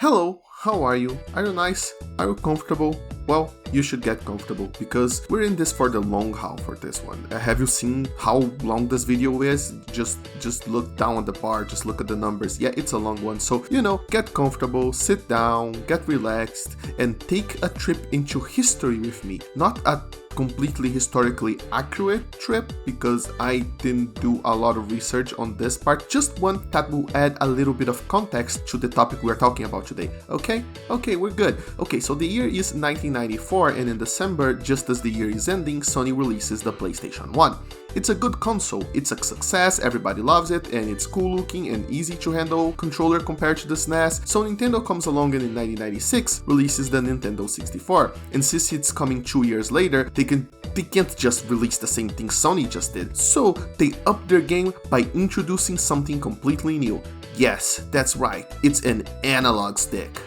Hello, how are you? Are you nice? Are you comfortable? Well, you should get comfortable because we're in this for the long haul for this one. Have you seen how long this video is? Just look down at the bar, just look at the numbers. Yeah, it's a long one. So, get comfortable, sit down, get relaxed, and take a trip into history with me. Not a completely historically accurate trip because I didn't do a lot of research on this part, just one that will add a little bit of context to the topic we're talking about today. Okay, we're good. Okay, so the year is 1994 and in December, just as the year is ending, Sony releases the PlayStation 1. It's a good console, it's a success, everybody loves it, and it's cool looking and easy to handle controller compared to the SNES, so Nintendo comes along and in 1996 releases the Nintendo 64, and since it's coming 2 years later, they can't just release the same thing Sony just did, so they upped their game by introducing something completely new. Yes, that's right, it's an analog stick.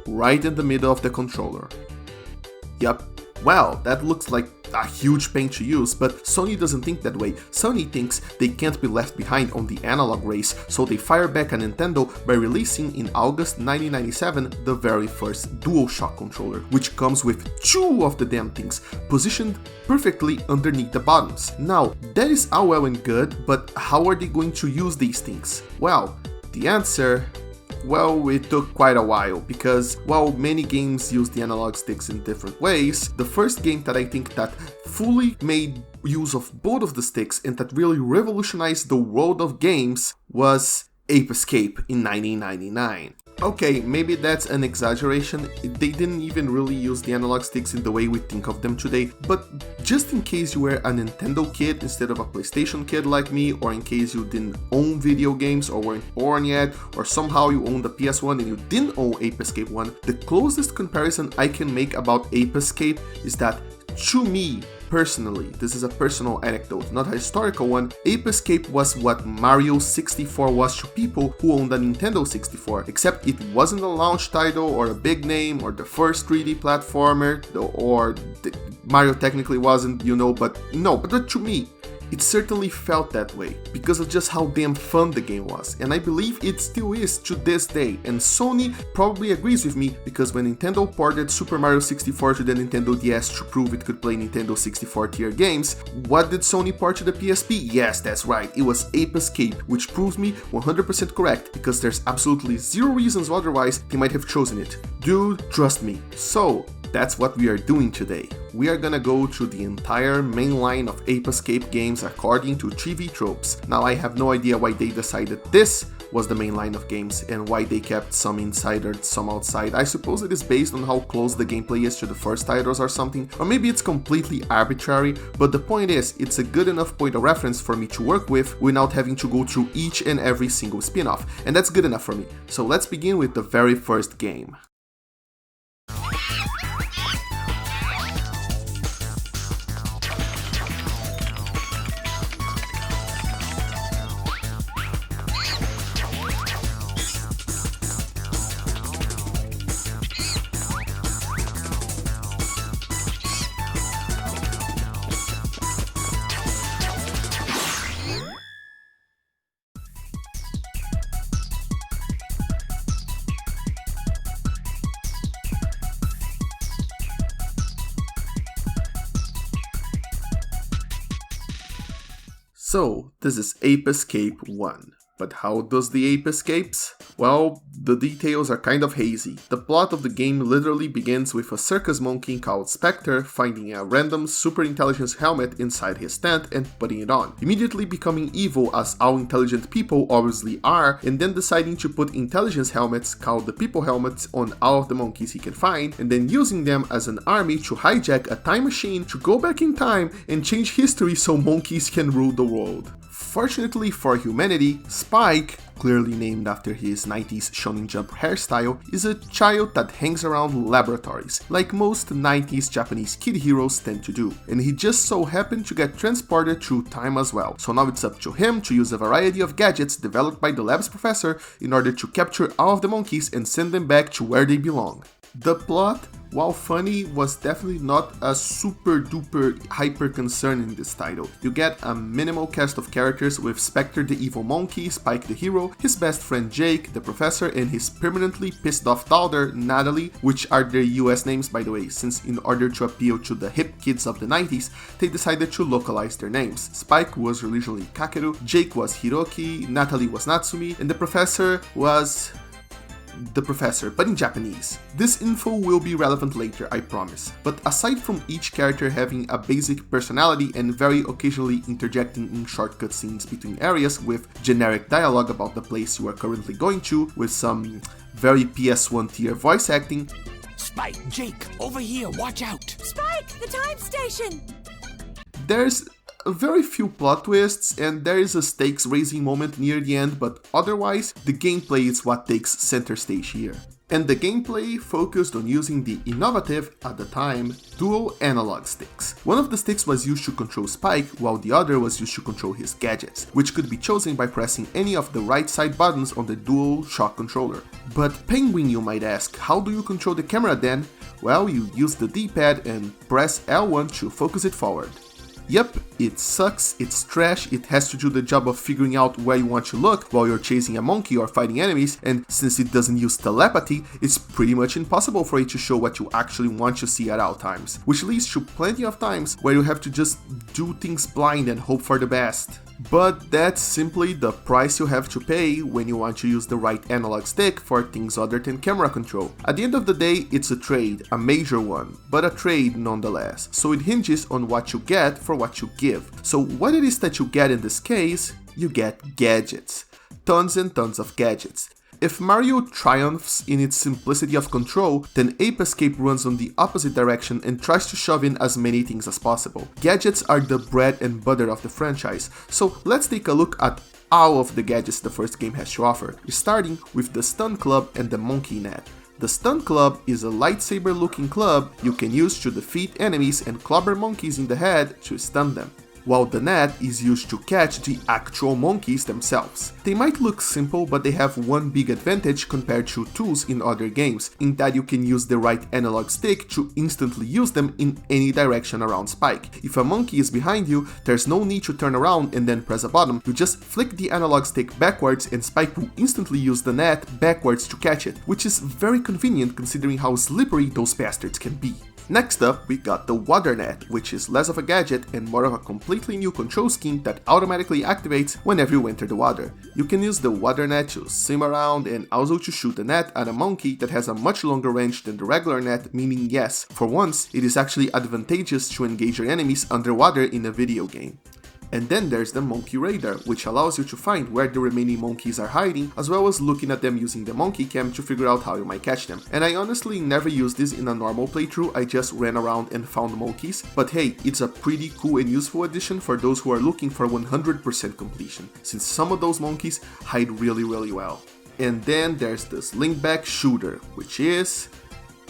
Right in the middle of the controller. Yup, well, that looks like a huge pain to use, but Sony doesn't think that way. Sony thinks they can't be left behind on the analog race, so they fire back at Nintendo by releasing in August 1997 the very first DualShock controller, which comes with two of the damn things, positioned perfectly underneath the buttons. Now, that is all well and good, but how are they going to use these things? Well, the answer... Well, it took quite a while, because while many games use the analog sticks in different ways, the first game that I think that fully made use of both of the sticks and that really revolutionized the world of games was Ape Escape in 1999. Okay, maybe that's an exaggeration, they didn't even really use the analog sticks in the way we think of them today, but just in case you were a Nintendo kid instead of a PlayStation kid like me, or in case you didn't own video games or weren't born yet, or somehow you owned the PS1 and you didn't own Ape Escape 1, the closest comparison I can make about Ape Escape is that, to me, personally, this is a personal anecdote, not a historical one, Ape Escape was what Mario 64 was to people who owned a Nintendo 64, except it wasn't a launch title or a big name or the first 3D platformer, or Mario technically wasn't, but to me, it certainly felt that way, because of just how damn fun the game was, and I believe it still is to this day, and Sony probably agrees with me, because when Nintendo ported Super Mario 64 to the Nintendo DS to prove it could play Nintendo 64 tier games, what did Sony port to the PSP? Yes, that's right, it was Ape Escape, which proves me 100% correct, because there's absolutely zero reasons otherwise they might have chosen it. Dude, trust me. So, that's what we are doing today. We are gonna go through the entire main line of Ape Escape games according to TV tropes. Now I have no idea why they decided this was the main line of games and why they kept some inside or some outside. I suppose it is based on how close the gameplay is to the first titles or something, or maybe it's completely arbitrary, but the point is, it's a good enough point of reference for me to work with without having to go through each and every single spin-off, and that's good enough for me. So let's begin with the very first game. So, this is Ape Escape 1. But how does the ape escapes? Well, the details are kind of hazy. The plot of the game literally begins with a circus monkey called Spectre finding a random super intelligence helmet inside his tent and putting it on, immediately becoming evil as all intelligent people obviously are, and then deciding to put intelligence helmets called the people helmets on all of the monkeys he can find, and then using them as an army to hijack a time machine to go back in time and change history so monkeys can rule the world. Fortunately for humanity, Spike, clearly named after his 90s Shonen Jump hairstyle, is a child that hangs around laboratories, like most 90s Japanese kid heroes tend to do, and he just so happened to get transported through time as well, so now it's up to him to use a variety of gadgets developed by the lab's professor in order to capture all of the monkeys and send them back to where they belong. The plot? while funny was definitely not a super duper hyper concern in this title. You get a minimal cast of characters with Spectre the evil monkey, Spike the hero, his best friend Jake, the professor, and his permanently pissed off daughter, Natalie, which are their US names by the way, since in order to appeal to the hip kids of the 90s, they decided to localize their names. Spike was originally Kakeru, Jake was Hiroki, Natalie was Natsumi, and the professor was the professor, but in Japanese. This info will be relevant later, I promise. But aside from each character having a basic personality and very occasionally interjecting in short cutscenes between areas with generic dialogue about the place you are currently going to, with some very PS1 tier voice acting, Spike, Jake, over here, watch out! Spike, the time station! there's very few plot twists, and there is a stakes raising moment near the end, but otherwise, the gameplay is what takes center stage here. And the gameplay focused on using the innovative, at the time, dual analog sticks. One of the sticks was used to control Spike, while the other was used to control his gadgets, which could be chosen by pressing any of the right side buttons on the dual shock controller. But Penguin, you might ask, how do you control the camera then? Well, you use the D-pad and press L1 to focus it forward. Yep, it sucks, it's trash, it has to do the job of figuring out where you want to look while you're chasing a monkey or fighting enemies, and since it doesn't use telepathy, it's pretty much impossible for it to show what you actually want to see at all times, which leads to plenty of times where you have to just do things blind and hope for the best. But that's simply the price you have to pay when you want to use the right analog stick for things other than camera control. At the end of the day, it's a trade, a major one, but a trade nonetheless, so it hinges on what you get for what you give. So what it is that you get in this case, you get gadgets. Tons and tons of gadgets. If Mario triumphs in its simplicity of control, then Ape Escape runs on the opposite direction and tries to shove in as many things as possible. Gadgets are the bread and butter of the franchise, so let's take a look at all of the gadgets the first game has to offer, starting with the Stun Club and the Monkey Net. The Stun Club is a lightsaber looking club you can use to defeat enemies and clobber monkeys in the head to stun them, while the net is used to catch the actual monkeys themselves. They might look simple, but they have one big advantage compared to tools in other games, in that you can use the right analog stick to instantly use them in any direction around Spike. If a monkey is behind you, there's no need to turn around and then press a button, you just flick the analog stick backwards and Spike will instantly use the net backwards to catch it, which is very convenient considering how slippery those bastards can be. Next up, we got the Water Net, which is less of a gadget and more of a completely new control scheme that automatically activates whenever you enter the water. You can use the Water Net to swim around and also to shoot a net at a monkey that has a much longer range than the regular net, meaning yes, for once, it is actually advantageous to engage your enemies underwater in a video game. And then there's the Monkey Radar, which allows you to find where the remaining monkeys are hiding, as well as looking at them using the monkey cam to figure out how you might catch them. And I honestly never used this in a normal playthrough, I just ran around and found monkeys, but hey, it's a pretty cool and useful addition for those who are looking for 100% completion, since some of those monkeys hide really well. And then there's the Slingback Shooter, which is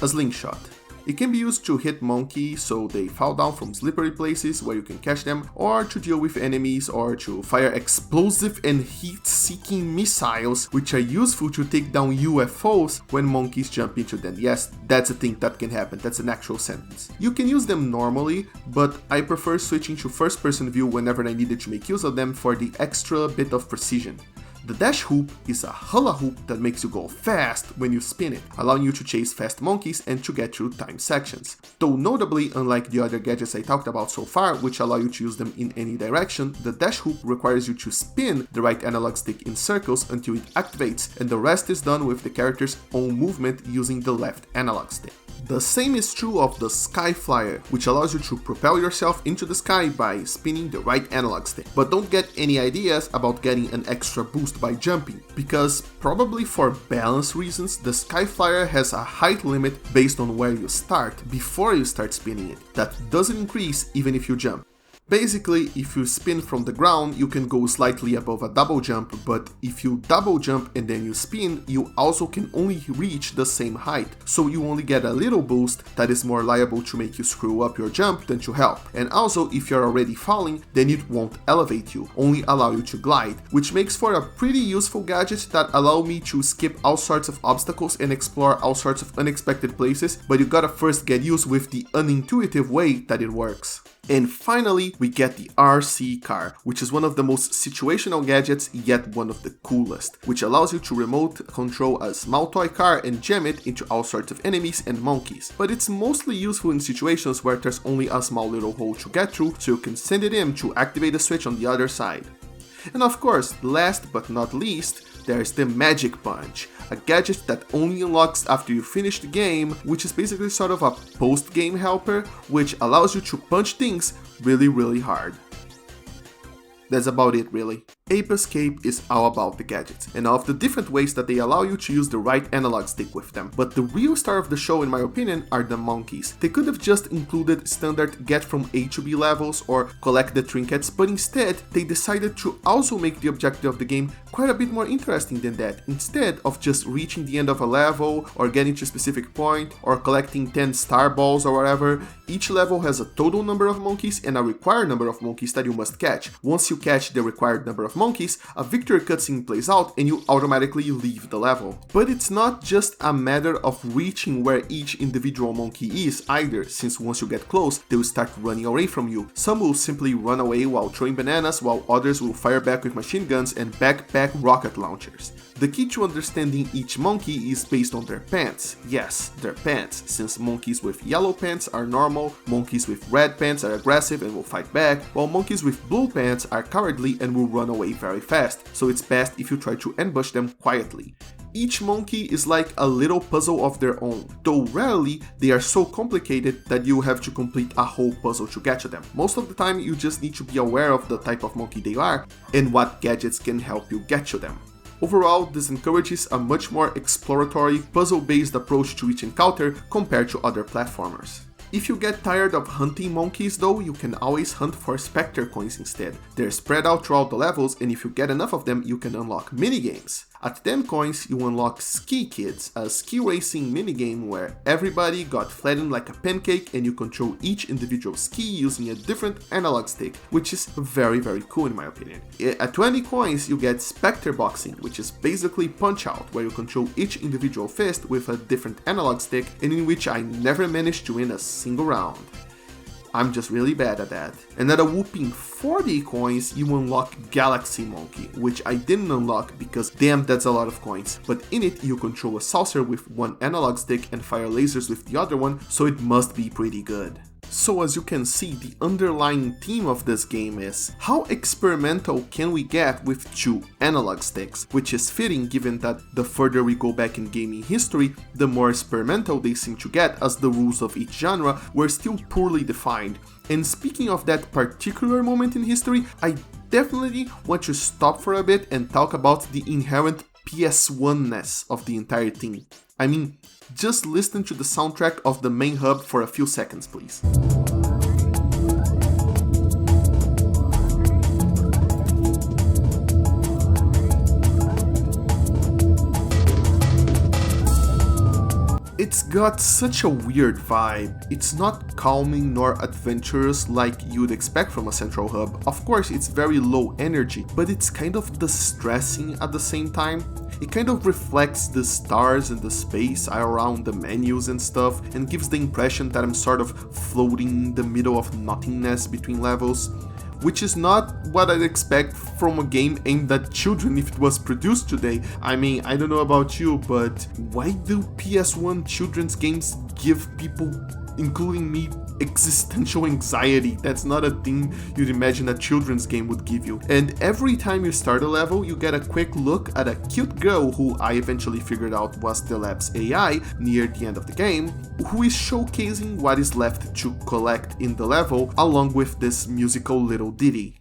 a slingshot. It can be used to hit monkeys so they fall down from slippery places where you can catch them, or to deal with enemies, or to fire explosive and heat-seeking missiles which are useful to take down UFOs when monkeys jump into them. Yes, that's a thing that can happen, that's an actual sentence. You can use them normally, but I prefer switching to first-person view whenever I needed to make use of them for the extra bit of precision. The dash hoop is a hula hoop that makes you go fast when you spin it, allowing you to chase fast monkeys and to get through time sections. Though notably, unlike the other gadgets I talked about so far, which allow you to use them in any direction, the dash hoop requires you to spin the right analog stick in circles until it activates, and the rest is done with the character's own movement using the left analog stick. The same is true of the Sky Flyer, which allows you to propel yourself into the sky by spinning the right analog stick. But don't get any ideas about getting an extra boost by jumping, because probably for balance reasons, the Sky Flyer has a height limit based on where you start before you start spinning it, that doesn't increase even if you jump. Basically, if you spin from the ground, you can go slightly above a double jump, but if you double jump and then you spin, you also can only reach the same height, so you only get a little boost that is more liable to make you screw up your jump than to help. And also, if you're already falling, then it won't elevate you, only allow you to glide, which makes for a pretty useful gadget that allow me to skip all sorts of obstacles and explore all sorts of unexpected places, but you gotta first get used with the unintuitive way that it works. And finally, we get the RC car, which is one of the most situational gadgets, yet one of the coolest, which allows you to remote control a small toy car and jam it into all sorts of enemies and monkeys. But it's mostly useful in situations where there's only a small little hole to get through, so you can send it in to activate a switch on the other side. And of course, last but not least, there's the Magic Punch, a gadget that only unlocks after you finish the game, which is basically sort of a post-game helper, which allows you to punch things really hard. That's about it, really. Ape Escape is all about the gadgets, and all of the different ways that they allow you to use the right analog stick with them. But the real star of the show, in my opinion, are the monkeys. They could have just included standard get from A to B levels or collect the trinkets, but instead, they decided to also make the objective of the game quite a bit more interesting than that. Instead of just reaching the end of a level, or getting to a specific point, or collecting 10 star balls or whatever, each level has a total number of monkeys and a required number of monkeys that you must catch. Once you catch the required number of monkeys, a victory cutscene plays out and you automatically leave the level. But it's not just a matter of reaching where each individual monkey is either, since once you get close, they will start running away from you. Some will simply run away while throwing bananas, while others will fire back with machine guns and backpack rocket launchers. The key to understanding each monkey is based on their pants. Yes, their pants, since monkeys with yellow pants are normal, monkeys with red pants are aggressive and will fight back, while monkeys with blue pants are cowardly and will run away very fast, so it's best if you try to ambush them quietly. Each monkey is like a little puzzle of their own, though rarely they are so complicated that you have to complete a whole puzzle to get to them. Most of the time you just need to be aware of the type of monkey they are and what gadgets can help you get to them. Overall, this encourages a much more exploratory, puzzle-based approach to each encounter compared to other platformers. If you get tired of hunting monkeys though, you can always hunt for Spectre coins instead. They're spread out throughout the levels, and if you get enough of them, you can unlock minigames. At 10 coins, you unlock Ski Kids, a ski racing minigame where everybody got flattened like a pancake and you control each individual ski using a different analog stick, which is very cool in my opinion. At 20 coins, you get Spectre Boxing, which is basically Punch-Out, where you control each individual fist with a different analog stick, and in which I never managed to win a single round. I'm just really bad at that. And at a whooping 40 coins, you unlock Galaxy Monkey, which I didn't unlock because damn, that's a lot of coins. But in it, you control a saucer with one analog stick and fire lasers with the other one, so it must be pretty good. So as you can see, the underlying theme of this game is how experimental can we get with two analog sticks, which is fitting given that the further we go back in gaming history, the more experimental they seem to get, as the rules of each genre were still poorly defined. And speaking of that particular moment in history, I definitely want to stop for a bit and talk about the inherent PS1-ness of the entire thing. I mean, just listen to the soundtrack of the main hub for a few seconds, please. It's got such a weird vibe. It's not calming nor adventurous like you'd expect from a central hub. Of course, it's very low energy, but it's kind of distressing at the same time. It kind of reflects the stars and the space around the menus and stuff, and gives the impression that I'm sort of floating in the middle of nothingness between levels, which is not what I'd expect from a game aimed at children if it was produced today. I mean, I don't know about you, but why do PS1 children's games give people, including me, existential anxiety? That's not a thing you'd imagine a children's game would give you. And every time you start a level, you get a quick look at a cute girl who I eventually figured out was the lab's AI near the end of the game, who is showcasing what is left to collect in the level along with this musical little ditty.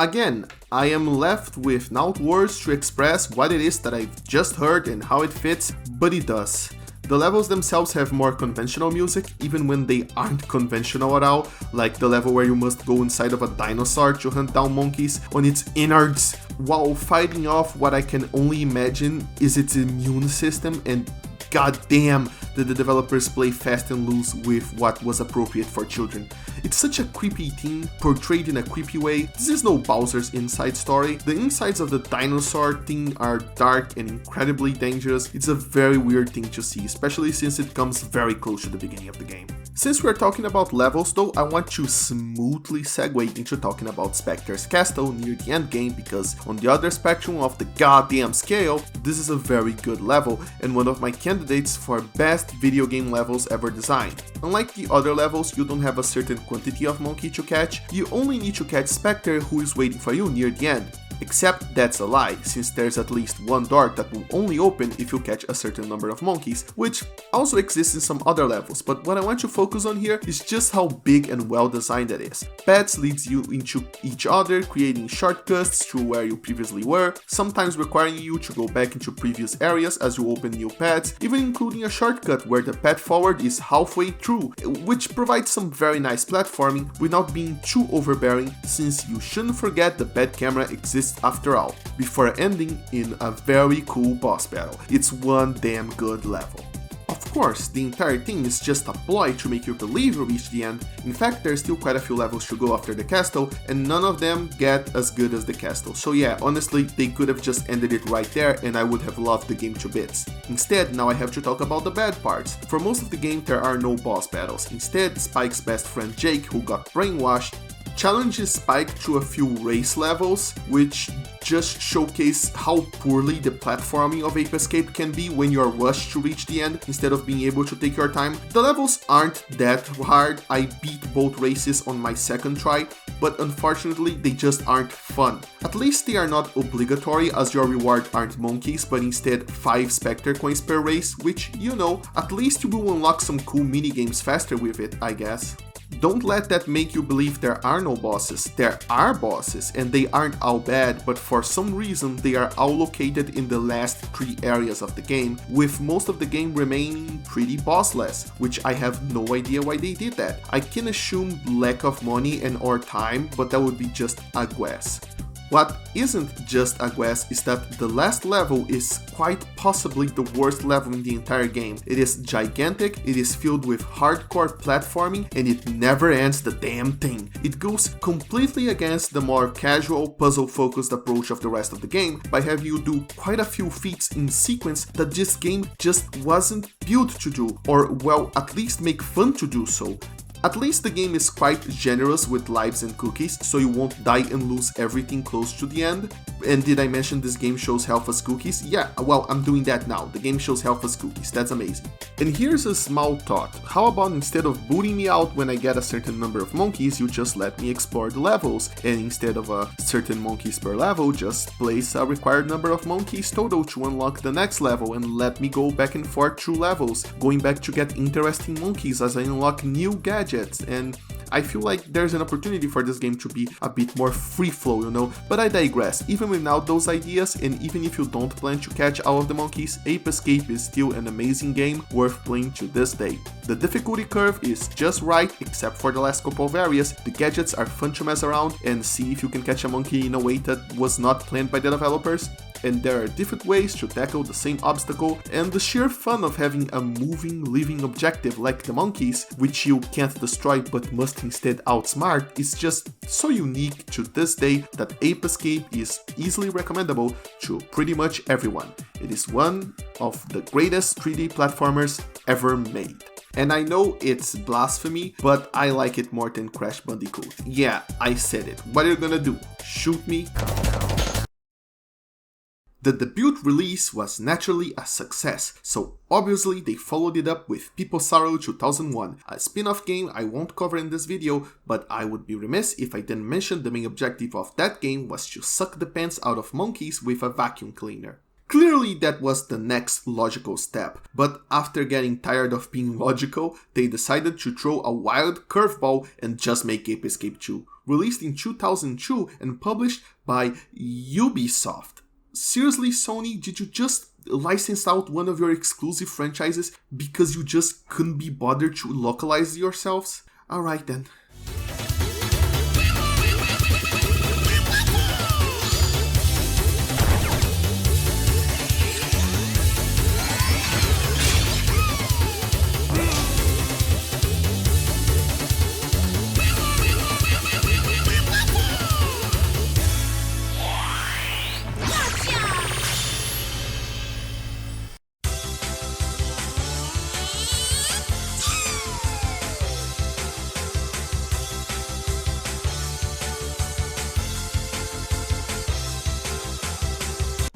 Again, I am left with no words to express what it is that I've just heard and how it fits, but it does. The levels themselves have more conventional music, even when they aren't conventional at all, like the level where you must go inside of a dinosaur to hunt down monkeys on its innards, while fighting off what I can only imagine is its immune system, and goddamn did the developers play fast and loose with what was appropriate for children. It's such a creepy thing, portrayed in a creepy way. This is no Bowser's inside story. The insides of the dinosaur thing are dark and incredibly dangerous. It's a very weird thing to see, especially since it comes very close to the beginning of the game. Since we're talking about levels though, I want to smoothly segue into talking about Spectre's Castle near the end game, because on the other spectrum of the goddamn scale, this is a very good level and one of my candidates for best video game levels ever designed. Unlike the other levels, you don't have a certain quantity of monkey to catch, you only need to catch Spectre, who is waiting for you near the end. Except that's a lie, since there's at least one door that will only open if you catch a certain number of monkeys, which also exists in some other levels, but what I want to focus on here is just how big and well designed it is. Paths leads you into each other, creating shortcuts to where you previously were, sometimes requiring you to go back into previous areas as you open new paths, even including a shortcut where the path forward is halfway through, which provides some very nice platforming without being too overbearing, since you shouldn't forget the bad camera exists after all, before ending in a very cool boss battle. It's one damn good level. Of course, the entire thing is just a ploy to make you believe you reach the end. In fact, there's still quite a few levels to go after the castle, and none of them get as good as the castle. So yeah, honestly, they could have just ended it right there and I would have loved the game to bits. Instead, now I have to talk about the bad parts. For most of the game, there are no boss battles. Instead, Spike's best friend Jake, who got brainwashed, challenges Spike to a few race levels, which just showcase how poorly the platforming of Ape Escape can be when you're rushed to reach the end instead of being able to take your time. The levels aren't that hard, I beat both races on my second try, but unfortunately they just aren't fun. At least they are not obligatory, as your reward aren't monkeys but instead 5 Spectre coins per race, which, you know, at least you will unlock some cool minigames faster with it, I guess. Don't let that make you believe there are no bosses. There are bosses, and they aren't all bad, but for some reason they are all located in the last 3 areas of the game, with most of the game remaining pretty bossless, which I have no idea why they did that. I can assume lack of money and or time, but that would be just a guess. What isn't just a guess is that the last level is quite possibly the worst level in the entire game. It is gigantic, it is filled with hardcore platforming, and it never ends the damn thing. It goes completely against the more casual, puzzle-focused approach of the rest of the game by having you do quite a few feats in sequence that this game just wasn't built to do, or well, at least make fun to do so. At least the game is quite generous with lives and cookies, so you won't die and lose everything close to the end. And did I mention this game shows health as cookies? Yeah, well, I'm doing that now. The game shows health as cookies. That's amazing. And here's a small thought. How about instead of booting me out when I get a certain number of monkeys, you just let me explore the levels, and instead of a certain monkeys per level, just place a required number of monkeys total to unlock the next level and let me go back and forth through levels, going back to get interesting monkeys as I unlock new gadgets. And I feel like there's an opportunity for this game to be a bit more free flow, you know, but I digress. Even without those ideas, and even if you don't plan to catch all of the monkeys, Ape Escape is still an amazing game worth playing to this day. The difficulty curve is just right, except for the last couple of areas. The gadgets are fun to mess around and see if you can catch a monkey in a way that was not planned by the developers. And there are different ways to tackle the same obstacle, and the sheer fun of having a moving, living objective like the monkeys, which you can't destroy but must instead outsmart, is just so unique to this day that Ape Escape is easily recommendable to pretty much everyone. It is one of the greatest 3D platformers ever made. And I know it's blasphemy, but I like it more than Crash Bandicoot. Yeah, I said it. What are you gonna do? Shoot me? The debut release was naturally a success, so obviously they followed it up with SaruSaru 2001, a spin-off game I won't cover in this video, but I would be remiss if I didn't mention the main objective of that game was to suck the pants out of monkeys with a vacuum cleaner. Clearly that was the next logical step, but after getting tired of being logical, they decided to throw a wild curveball and just make Ape Escape 2, released in 2002 and published by Ubisoft. Seriously, Sony, did you just license out one of your exclusive franchises because you just couldn't be bothered to localize yourselves? Alright then.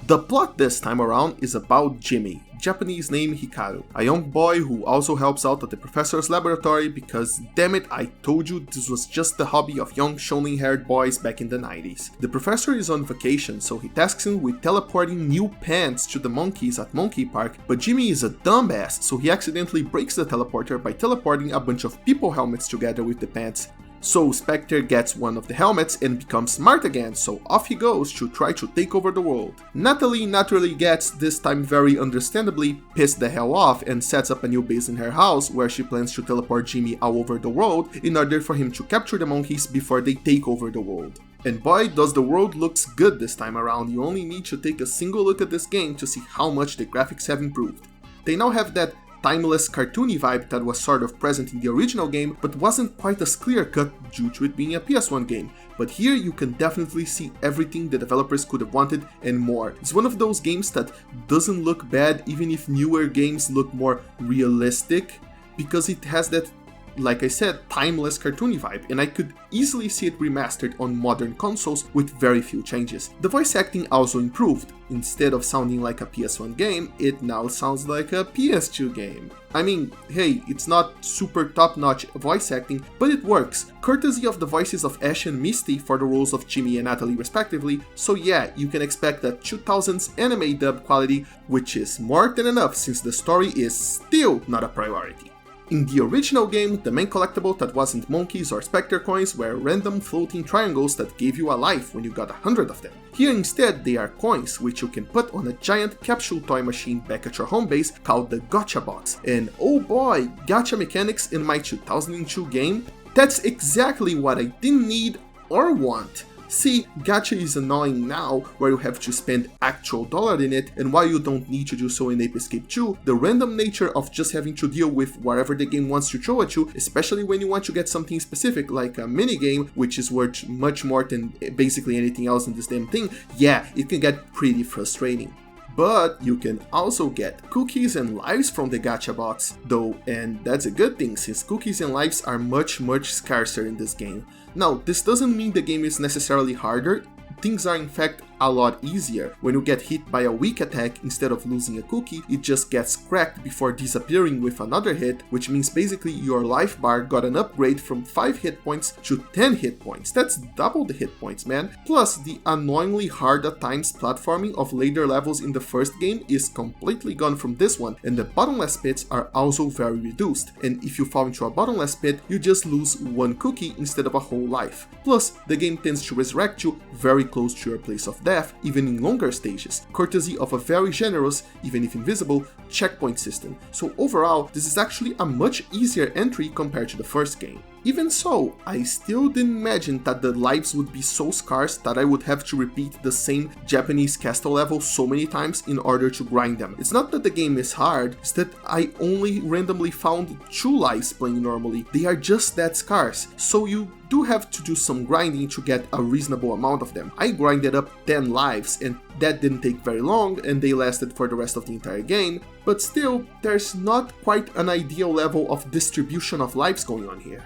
The plot this time around is about Jimmy, Japanese name Hikaru, a young boy who also helps out at the professor's laboratory because, damn it, I told you this was just the hobby of young shonen-haired boys back in the 90s. The professor is on vacation, so he tasks him with teleporting new pants to the monkeys at Monkey Park, but Jimmy is a dumbass, so he accidentally breaks the teleporter by teleporting a bunch of people helmets together with the pants. So Spectre gets one of the helmets and becomes smart again, so off he goes to try to take over the world. Natalie naturally gets, this time very understandably, pissed the hell off and sets up a new base in her house where she plans to teleport Jimmy all over the world in order for him to capture the monkeys before they take over the world. And boy, does the world looks good this time around. You only need to take a single look at this game to see how much the graphics have improved. They now have that timeless cartoony vibe that was sort of present in the original game but wasn't quite as clear-cut due to it being a PS1 game. But here you can definitely see everything the developers could have wanted and more. It's one of those games that doesn't look bad even if newer games look more realistic, because it has that, like I said, timeless cartoony vibe, and I could easily see it remastered on modern consoles with very few changes. The voice acting also improved. Instead of sounding like a PS1 game, it now sounds like a PS2 game. I mean, hey, it's not super top-notch voice acting, but it works, courtesy of the voices of Ash and Misty for the roles of Jimmy and Natalie respectively, so yeah, you can expect that 2000s anime dub quality, which is more than enough since the story is still not a priority. In the original game, the main collectible that wasn't monkeys or specter coins were random floating triangles that gave you a life when you got 100 of them. Here instead they are coins which you can put on a giant capsule toy machine back at your home base called the Gacha Box. And oh boy, gacha mechanics in my 2002 game? That's exactly what I didn't need or want. See, gacha is annoying now, where you have to spend actual dollar in it, and while you don't need to do so in Ape Escape 2, the random nature of just having to deal with whatever the game wants to throw at you, especially when you want to get something specific like a minigame, which is worth much more than basically anything else in this damn thing, yeah, it can get pretty frustrating. But you can also get cookies and lives from the gacha box, though, and that's a good thing since cookies and lives are much scarcer in this game. Now, this doesn't mean the game is necessarily harder. Things are in fact a lot easier. When you get hit by a weak attack, instead of losing a cookie, it just gets cracked before disappearing with another hit, which means basically your life bar got an upgrade from 5 hit points to 10 hit points. That's double the hit points, man. Plus, the annoyingly hard at times platforming of later levels in the first game is completely gone from this one, and the bottomless pits are also very reduced, and if you fall into a bottomless pit, you just lose one cookie instead of a whole life. Plus, the game tends to resurrect you very close to your place of death, even in longer stages, courtesy of a very generous, even if invisible, checkpoint system. So overall, this is actually a much easier entry compared to the first game. Even so, I still didn't imagine that the lives would be so scarce that I would have to repeat the same Japanese castle level so many times in order to grind them. It's not that the game is hard, it's that I only randomly found 2 lives playing normally. They are just that scarce, so you do have to do some grinding to get a reasonable amount of them. I grinded up 10 lives and that didn't take very long and they lasted for the rest of the entire game, but still, there's not quite an ideal level of distribution of lives going on here.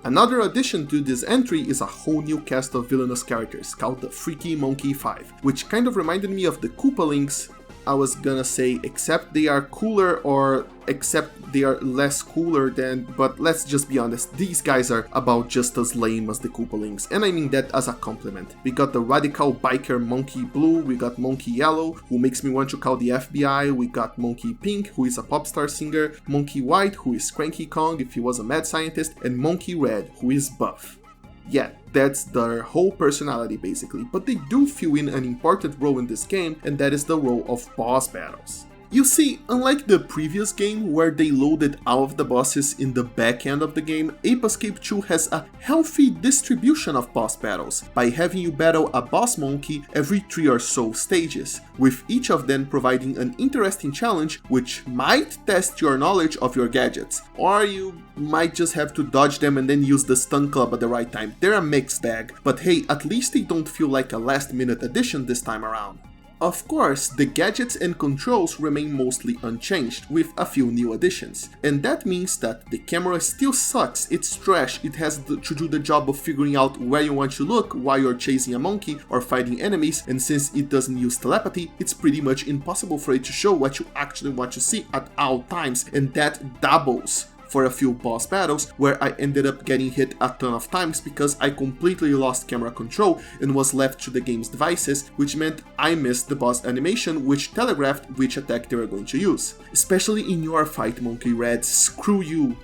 Another addition to this entry is a whole new cast of villainous characters called the Freaky Monkey 5, which kind of reminded me of the Koopalings I was gonna say except they are cooler or except they are less cooler than, but let's just be honest, these guys are about just as lame as the Koopalings, and I mean that as a compliment. We got the radical biker Monkey Blue, we got Monkey Yellow, who makes me want to call the FBI, we got Monkey Pink, who is a pop star singer, Monkey White, who is Cranky Kong if he was a mad scientist, and Monkey Red, who is buff. Yeah, that's their whole personality basically, but they do fill in an important role in this game, and that is the role of boss battles. You see, unlike the previous game where they loaded all of the bosses in the back end of the game, Ape Escape 2 has a healthy distribution of boss battles, by having you battle a boss monkey every 3 or so stages, with each of them providing an interesting challenge which might test your knowledge of your gadgets, or you might just have to dodge them and then use the stun club at the right time. They're a mixed bag, but hey, at least they don't feel like a last minute addition this time around. Of course, the gadgets and controls remain mostly unchanged, with a few new additions. And that means that the camera still sucks, it's trash, it has to do the job of figuring out where you want to look while you're chasing a monkey or fighting enemies, and since it doesn't use telepathy, it's pretty much impossible for it to show what you actually want to see at all times, and that doubles for a few boss battles where I ended up getting hit a ton of times because I completely lost camera control and was left to the game's devices, which meant I missed the boss animation which telegraphed which attack they were going to use. Especially in your fight, Monkey Red, screw you.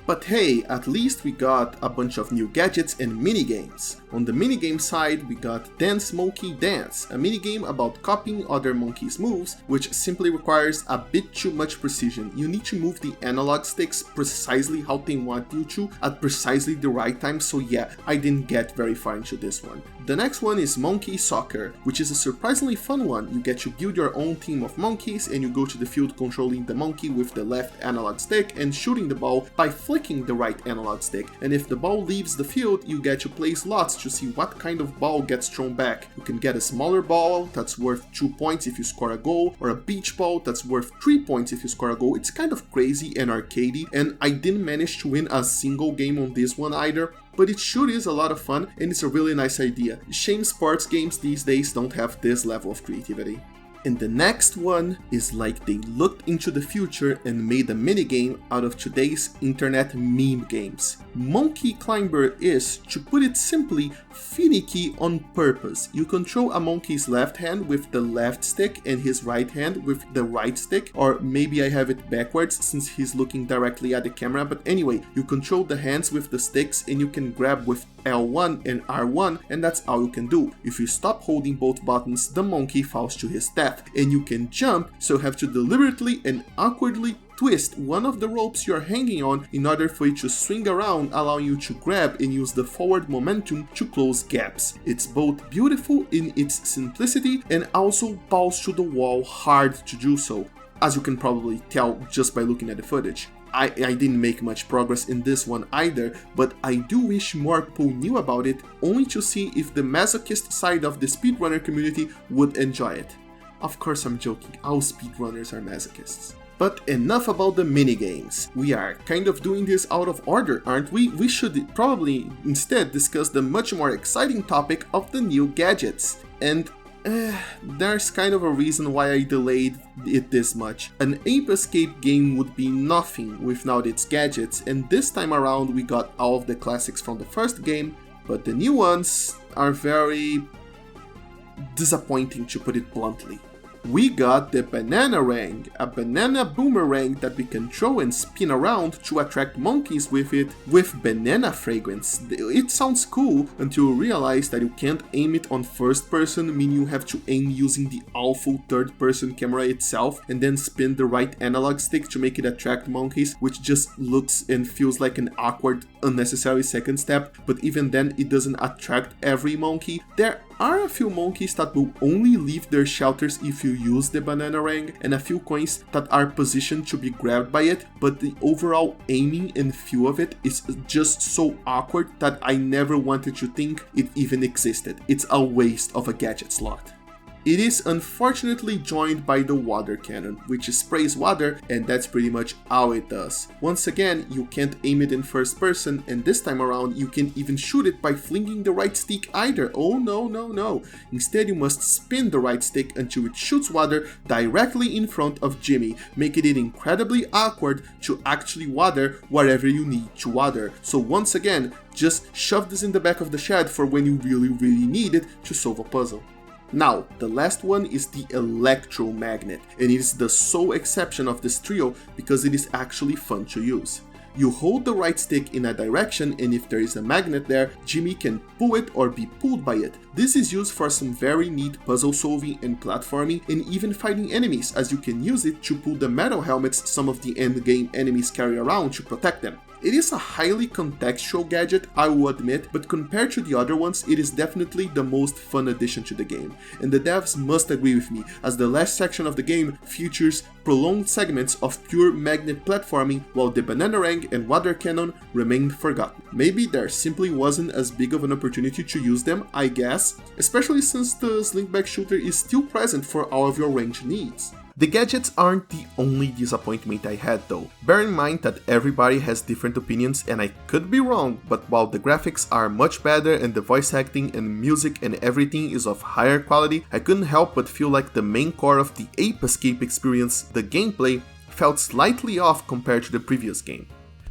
But hey, at least we got a bunch of new gadgets and minigames. On the minigame side, we got Dance Monkey Dance, a minigame about copying other monkeys' moves, which simply requires a bit too much precision. You need to move the analog sticks precisely how they want you to at precisely the right time, so yeah, I didn't get very far into this one. The next one is Monkey Soccer, which is a surprisingly fun one. You get to build your own team of monkeys and you go to the field controlling the monkey with the left analog stick and shooting the ball by flicking the right analog stick, and if the ball leaves the field, you get to play slots to see what kind of ball gets thrown back. You can get a smaller ball that's worth 2 points if you score a goal, or a beach ball that's worth 3 points if you score a goal. It's kind of crazy and arcadey, and I didn't manage to win a single game on this one either, but it sure is a lot of fun and it's a really nice idea. Shame sports games these days don't have this level of creativity. And the next one is like they looked into the future and made a minigame out of today's internet meme games. Monkey Climber is, to put it simply, finicky on purpose. You control a monkey's left hand with the left stick and his right hand with the right stick, or maybe I have it backwards since he's looking directly at the camera, but anyway, you control the hands with the sticks and you can grab with L1 and R1, and that's all you can do. If you stop holding both buttons, the monkey falls to his death, and you can jump, so you have to deliberately and awkwardly twist one of the ropes you're hanging on in order for it to swing around, allowing you to grab and use the forward momentum to close gaps. It's both beautiful in its simplicity and also balls to the wall hard to do so, as you can probably tell just by looking at the footage. I didn't make much progress in this one either, but I do wish more people knew about it, only to see if the masochist side of the speedrunner community would enjoy it. Of course I'm joking, all speedrunners are masochists. But enough about the minigames. We are kind of doing this out of order, aren't we? We should probably instead discuss the much more exciting topic of the new gadgets. And there's kind of a reason why I delayed it this much. An Ape Escape game would be nothing without its gadgets, and this time around we got all of the classics from the first game, but the new ones are very disappointing, to put it bluntly. We got the Banana Rang, a banana boomerang that we can throw and spin around to attract monkeys with it with banana fragrance. It sounds cool until you realize that you can't aim it on first person, meaning you have to aim using the awful third person camera itself and then spin the right analog stick to make it attract monkeys, which just looks and feels like an awkward, unnecessary second step, but even then it doesn't attract every monkey. There are a few monkeys that will only leave their shelters if you use the banana rang, and a few coins that are positioned to be grabbed by it, but the overall aiming and feel of it is just so awkward that I never wanted to think it even existed. It's a waste of a gadget slot. It is unfortunately joined by the water cannon, which sprays water, and that's pretty much all it does. Once again, you can't aim it in first person, and this time around you can't even shoot it by flinging the right stick either. Oh no. Instead you must spin the right stick until it shoots water directly in front of Jimmy, making it incredibly awkward to actually water wherever you need to water. So once again, just shove this in the back of the shed for when you really need it to solve a puzzle. Now, the last one is the electromagnet, and it is the sole exception of this trio because it is actually fun to use. You hold the right stick in a direction, and if there is a magnet there, Jimmy can pull it or be pulled by it. This is used for some very neat puzzle solving and platforming, and even fighting enemies, as you can use it to pull the metal helmets some of the endgame enemies carry around to protect them. It is a highly contextual gadget, I will admit, but compared to the other ones, it is definitely the most fun addition to the game. And the devs must agree with me, as the last section of the game features prolonged segments of pure magnet platforming, while the Bananarang and water cannon remained forgotten. Maybe there simply wasn't as big of an opportunity to use them, I guess, especially since the slingback shooter is still present for all of your range needs. The gadgets aren't the only disappointment I had though. Bear in mind that everybody has different opinions and I could be wrong, but while the graphics are much better and the voice acting and music and everything is of higher quality, I couldn't help but feel like the main core of the Ape Escape experience, the gameplay, felt slightly off compared to the previous game.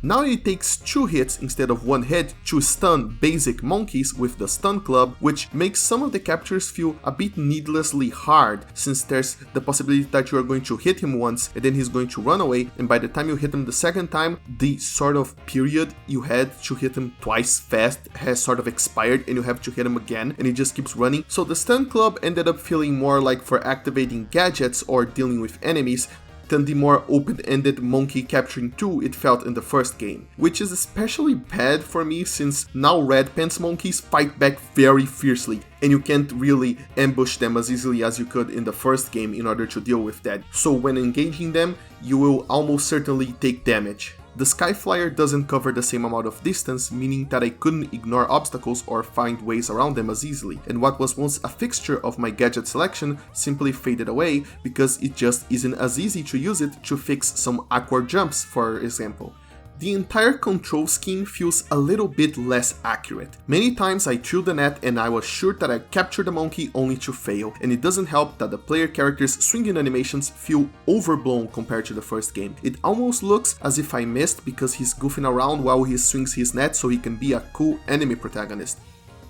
Now it takes 2 hits instead of 1 hit to stun basic monkeys with the stun club, which makes some of the captures feel a bit needlessly hard, since there's the possibility that you are going to hit him once and then he's going to run away, and by the time you hit him the second time, the sort of period you had to hit him twice fast has sort of expired and you have to hit him again and it just keeps running. So the stun club ended up feeling more like for activating gadgets or dealing with enemies than the more open-ended monkey capturing tool it felt in the first game, which is especially bad for me since now red pants monkeys fight back very fiercely and you can't really ambush them as easily as you could in the first game in order to deal with that, so when engaging them you will almost certainly take damage. The Skyflyer doesn't cover the same amount of distance, meaning that I couldn't ignore obstacles or find ways around them as easily, and what was once a fixture of my gadget selection simply faded away because it just isn't as easy to use it to fix some awkward jumps, for example. The entire control scheme feels a little bit less accurate. Many times I threw the net and I was sure that I captured the monkey only to fail, and it doesn't help that the player character's swinging animations feel overblown compared to the first game. It almost looks as if I missed because he's goofing around while he swings his net so he can be a cool enemy protagonist.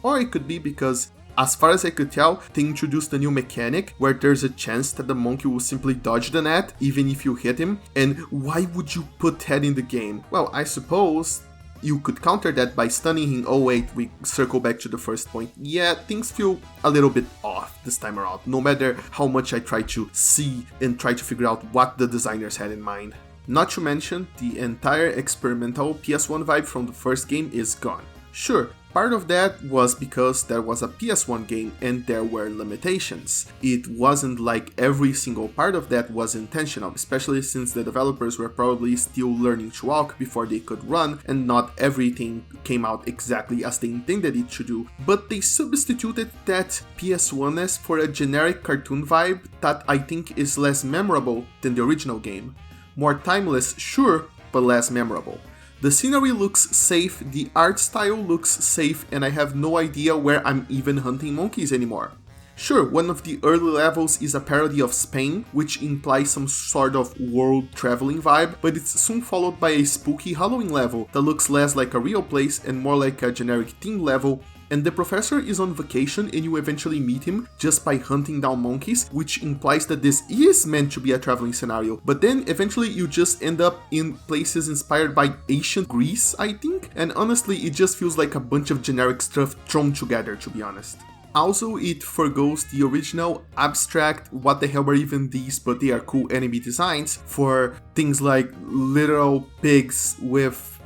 Or it could be because, as far as I could tell, they introduced a new mechanic where there's a chance that the monkey will simply dodge the net even if you hit him, and why would you put that in the game? Well, I suppose you could counter that by stunning him. Oh wait, we circle back to the first point. Yeah, things feel a little bit off this time around, no matter how much I try to see and try to figure out what the designers had in mind. Not to mention, the entire experimental PS1 vibe from the first game is gone. Sure, part of that was because there was a PS1 game and there were limitations. It wasn't like every single part of that was intentional, especially since the developers were probably still learning to walk before they could run, and not everything came out exactly as they intended it to do. But they substituted that PS1ness for a generic cartoon vibe that I think is less memorable than the original game. More timeless, sure, but less memorable. The scenery looks safe, the art style looks safe, and I have no idea where I'm even hunting monkeys anymore. Sure, one of the early levels is a parody of Spain, which implies some sort of world traveling vibe, but it's soon followed by a spooky Halloween level that looks less like a real place and more like a generic theme level, and the professor is on vacation and you eventually meet him just by hunting down monkeys, which implies that this is meant to be a traveling scenario, but then eventually you just end up in places inspired by ancient Greece, I think, and honestly it just feels like a bunch of generic stuff thrown together, to be honest. Also, it forgoes the original abstract what the hell were even these but they are cool enemy designs for things like literal pigs with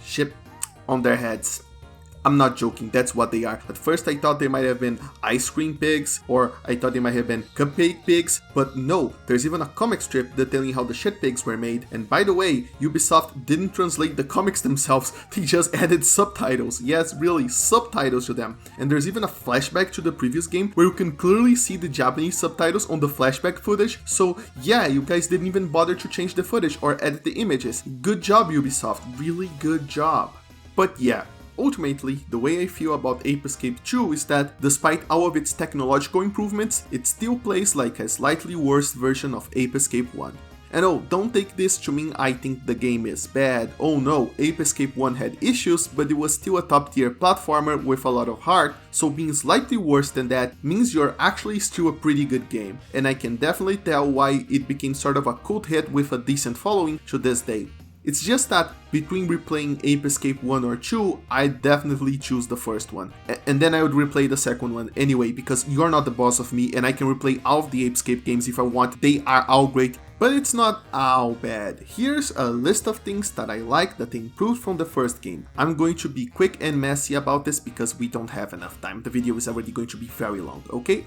shit on their heads. I'm not joking, that's what they are. At first I thought they might have been ice cream pigs, or I thought they might have been cupcake pigs, but no, there's even a comic strip detailing how the shit pigs were made. And by the way, Ubisoft didn't translate the comics themselves, they just added subtitles. Yes, really, subtitles to them. And there's even a flashback to the previous game where you can clearly see the Japanese subtitles on the flashback footage. So yeah, you guys didn't even bother to change the footage or edit the images. Good job, Ubisoft, really good job. But yeah, ultimately, the way I feel about Ape Escape 2 is that, despite all of its technological improvements, it still plays like a slightly worse version of Ape Escape 1. And oh, don't take this to mean I think the game is bad. Oh no, Ape Escape 1 had issues, but it was still a top tier platformer with a lot of heart, so being slightly worse than that means you're actually still a pretty good game. And I can definitely tell why it became sort of a cult hit with a decent following to this day. It's just that between replaying Ape Escape 1 or 2, I definitely choose the first one. And then I would replay the second one anyway, because you're not the boss of me and I can replay all of the Ape Escape games if I want. They are all great, but it's not all bad. Here's a list of things that I like that they improved from the first game. I'm going to be quick and messy about this because we don't have enough time. The video is already going to be very long, okay?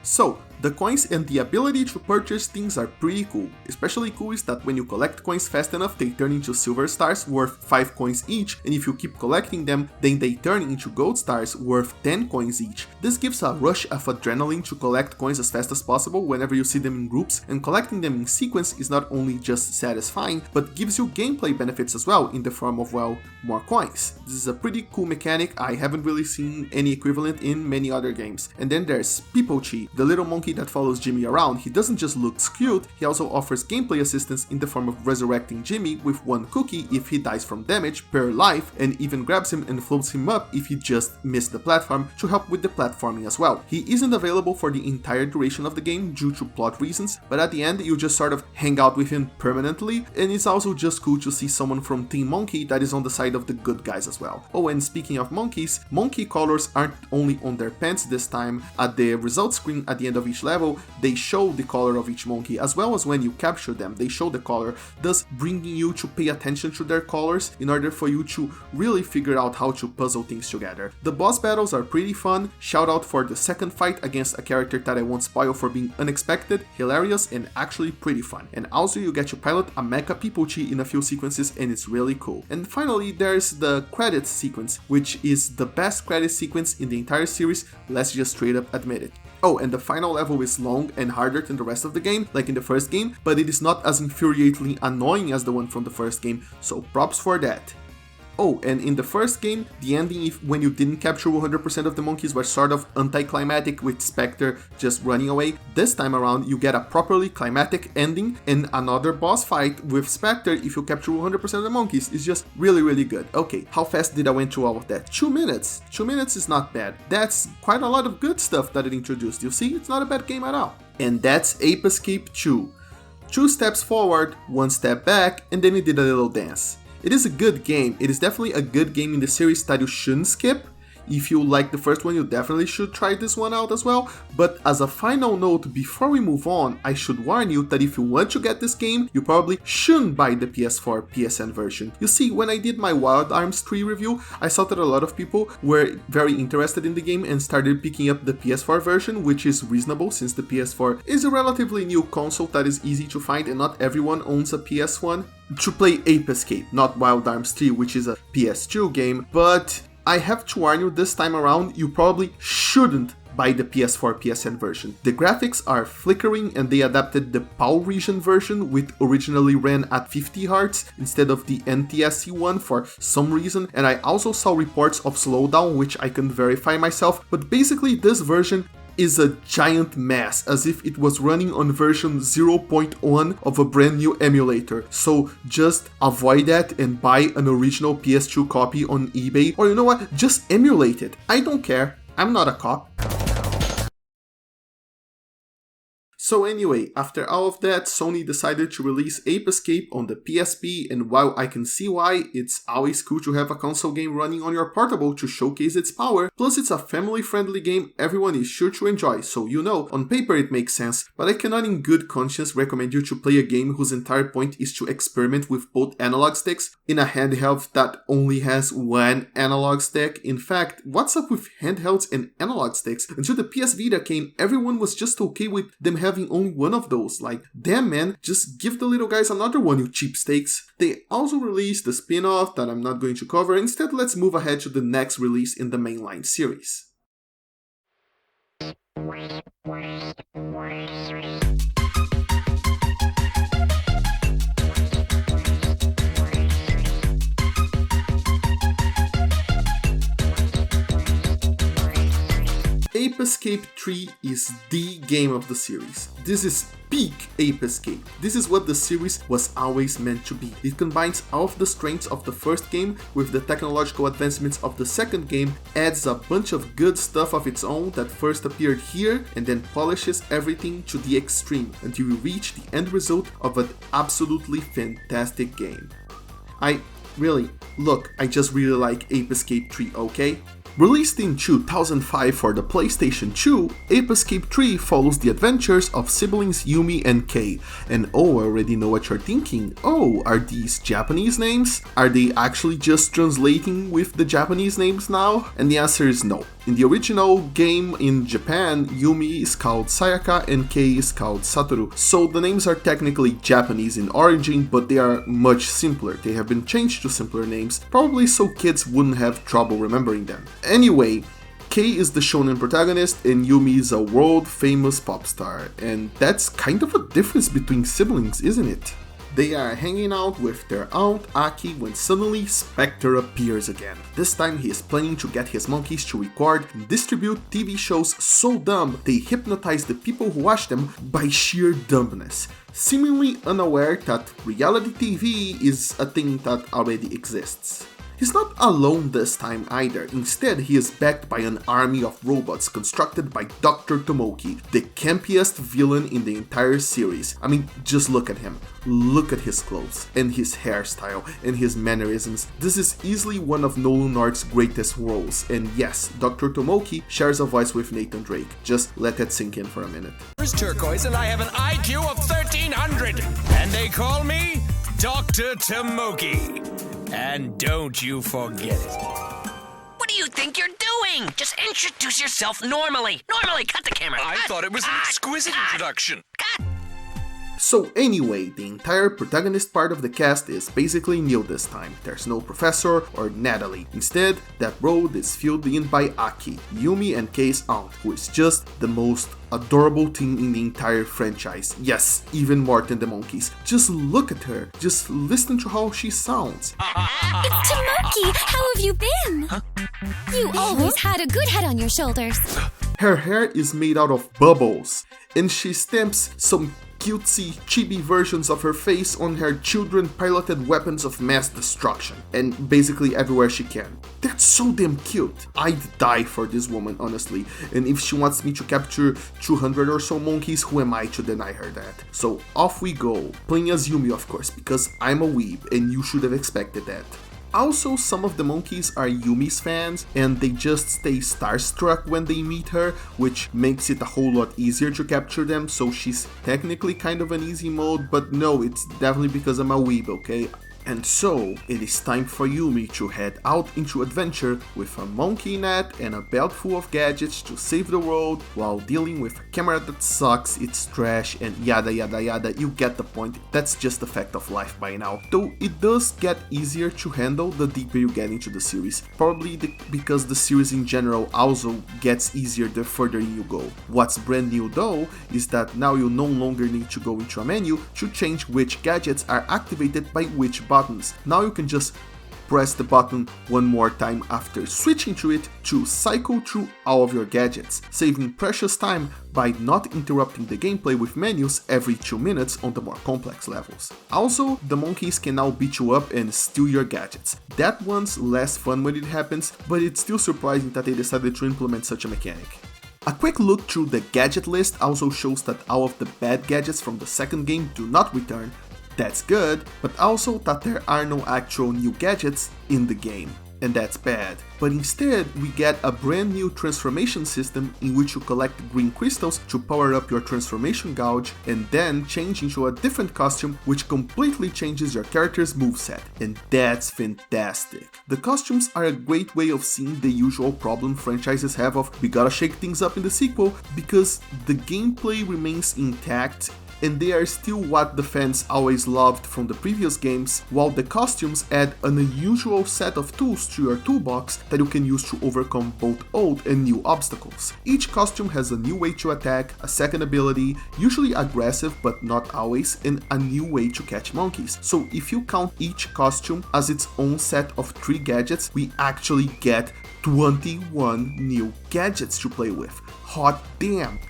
So, the coins and the ability to purchase things are pretty cool. Especially cool is that when you collect coins fast enough, they turn into silver stars worth 5 coins each, and if you keep collecting them, then they turn into gold stars worth 10 coins each. This gives a rush of adrenaline to collect coins as fast as possible whenever you see them in groups, and collecting them in sequence is not only just satisfying, but gives you gameplay benefits as well in the form of, well, more coins. This is a pretty cool mechanic. I haven't really seen any equivalent in many other games. And then there's Pipochi, the little monkey that follows Jimmy around. He doesn't just look cute, he also offers gameplay assistance in the form of resurrecting Jimmy with 1 cookie if he dies from damage per life, and even grabs him and floats him up if he just missed the platform to help with the platforming as well. He isn't available for the entire duration of the game due to plot reasons, but at the end you just sort of hang out with him permanently, and it's also just cool to see someone from Team Monkey that is on the side of the good guys as well. Oh, and speaking of monkeys, monkey colors aren't only on their pants this time. At the results screen at the end of each level, they show the color of each monkey, as well as when you capture them, they show the color, thus bringing you to pay attention to their colors in order for you to really figure out how to puzzle things together. The boss battles are pretty fun. Shout out for the second fight against a character that I won't spoil for being unexpected, hilarious, and actually pretty fun. And also you get to pilot a mecha Pipochi in a few sequences, and it's really cool. And finally, there's the credits sequence, which is the best credits sequence in the entire series, let's just straight up admit it. Oh, and the final level is long and harder than the rest of the game, like in the first game, but it is not as infuriatingly annoying as the one from the first game, so props for that. Oh, and in the first game, the ending when you didn't capture 100% of the monkeys was sort of anticlimactic with Spectre just running away. This time around, you get a properly climatic ending and another boss fight with Spectre if you capture 100% of the monkeys. It's just really, really good. Okay, how fast did I went through all of that? 2 minutes. 2 minutes is not bad. That's quite a lot of good stuff that it introduced. You see, it's not a bad game at all. And that's Ape Escape 2. 2 steps forward, 1 step back, and then it did a little dance. It is a good game. It is definitely a good game in the series that you shouldn't skip. If you like the first one, you definitely should try this one out as well. But as a final note, before we move on, I should warn you that if you want to get this game, you probably shouldn't buy the PS4 PSN version. You see, when I did my Wild Arms 3 review, I saw that a lot of people were very interested in the game and started picking up the PS4 version, which is reasonable since the PS4 is a relatively new console that is easy to find and not everyone owns a PS1. To play Ape Escape, not Wild Arms 3, which is a PS2 game, but I have to warn you this time around, you probably shouldn't buy the PS4 PSN version. The graphics are flickering and they adapted the PAL region version, which originally ran at 50 Hz instead of the NTSC one for some reason, and I also saw reports of slowdown which I couldn't verify myself, but basically this version is a giant mess, as if it was running on version 0.1 of a brand new emulator. So just avoid that and buy an original PS2 copy on eBay, or you know what, just emulate it. I don't care, I'm not a cop. So anyway, after all of that, Sony decided to release Ape Escape on the PSP, and while I can see why, it's always cool to have a console game running on your portable to showcase its power, plus it's a family-friendly game everyone is sure to enjoy, so you know, on paper it makes sense, but I cannot in good conscience recommend you to play a game whose entire point is to experiment with both analog sticks in a handheld that only has one analog stick. In fact, what's up with handhelds and analog sticks? Until the PS Vita came, everyone was just okay with them having only one of those. Like, damn man, just give the little guys another one, you cheapsteaks. They also released the spin-off that I'm not going to cover. Instead, let's move ahead to the next release in the mainline series. Ape Escape 3 is the game of the series. This is peak Ape Escape. This is what the series was always meant to be. It combines all of the strengths of the first game with the technological advancements of the second game, adds a bunch of good stuff of its own that first appeared here, and then polishes everything to the extreme until you reach the end result of an absolutely fantastic game. I just really like Ape Escape 3, okay? Released in 2005 for the PlayStation 2, Ape Escape 3 follows the adventures of siblings Yumi and Kei. And oh, I already know what you're thinking. Oh, are these Japanese names? Are they actually just translating with the Japanese names now? And the answer is no. In the original game in Japan, Yumi is called Sayaka and Kei is called Satoru, so the names are technically Japanese in origin, but they are much simpler. They have been changed to simpler names, probably so kids wouldn't have trouble remembering them. Anyway, Kei is the shonen protagonist and Yumi is a world-famous pop star, and that's kind of a difference between siblings, isn't it? They are hanging out with their aunt Aki when suddenly Spectre appears again. This time he is planning to get his monkeys to record and distribute TV shows so dumb they hypnotize the people who watch them by sheer dumbness, seemingly unaware that reality TV is a thing that already exists. He's not alone this time either. Instead, he is backed by an army of robots constructed by Dr. Tomoki, the campiest villain in the entire series. I mean, just look at him. Look at his clothes, and his hairstyle, and his mannerisms. This is easily one of Nolan North's greatest roles. And yes, Dr. Tomoki shares a voice with Nathan Drake. Just let that sink in for a minute. Here's Turquoise, and I have an IQ of 1300. And they call me Dr. Tomoki. And don't you forget it. What do you think you're doing? Just introduce yourself normally. Normally, cut the camera. I thought it was an exquisite introduction. Cut. So anyway, the entire protagonist part of the cast is basically new this time. There's no Professor or Natalie. Instead, that role is filled in by Aki, Yumi and Kei's aunt, who is just the most adorable thing in the entire franchise. Yes, even more than the monkeys. Just look at her. Just listen to how she sounds. It's Tomoki! How have you been? Huh? You always had a good head on your shoulders. Her hair is made out of bubbles, and she stamps some cutesy, chibi versions of her face on her children-piloted weapons of mass destruction, and basically everywhere she can. That's so damn cute. I'd die for this woman, honestly, and if she wants me to capture 200 or so monkeys, who am I to deny her that? So off we go, playing as Yumi of course, because I'm a weeb, and you should have expected that. Also, some of the monkeys are Yumi's fans, and they just stay starstruck when they meet her, which makes it a whole lot easier to capture them, so she's technically kind of an easy mode, but no, it's definitely because I'm a weeb, okay? And so, it is time for Yumi to head out into adventure with a monkey net and a belt full of gadgets to save the world while dealing with a camera that sucks, it's trash, and yada yada yada. You get the point. That's just the fact of life by now. Though it does get easier to handle the deeper you get into the series. Probably because the series in general also gets easier the further you go. What's brand new though is that now you no longer need to go into a menu to change which gadgets are activated by which buttons. Now you can just press the button one more time after switching to it to cycle through all of your gadgets, saving precious time by not interrupting the gameplay with menus every 2 minutes on the more complex levels. Also, the monkeys can now beat you up and steal your gadgets. That one's less fun when it happens, but it's still surprising that they decided to implement such a mechanic. A quick look through the gadget list also shows that all of the bad gadgets from the second game do not return. That's good, but also that there are no actual new gadgets in the game. And that's bad. But instead, we get a brand new transformation system in which you collect green crystals to power up your transformation gauge and then change into a different costume which completely changes your character's moveset. And that's fantastic. The costumes are a great way of seeing the usual problem franchises have of we gotta shake things up in the sequel, because the gameplay remains intact and they are still what the fans always loved from the previous games, while the costumes add an unusual set of tools to your toolbox that you can use to overcome both old and new obstacles. Each costume has a new way to attack, a second ability, usually aggressive but not always, and a new way to catch monkeys. So if you count each costume as its own set of 3 gadgets, we actually get 21 new gadgets to play with. Hot damn!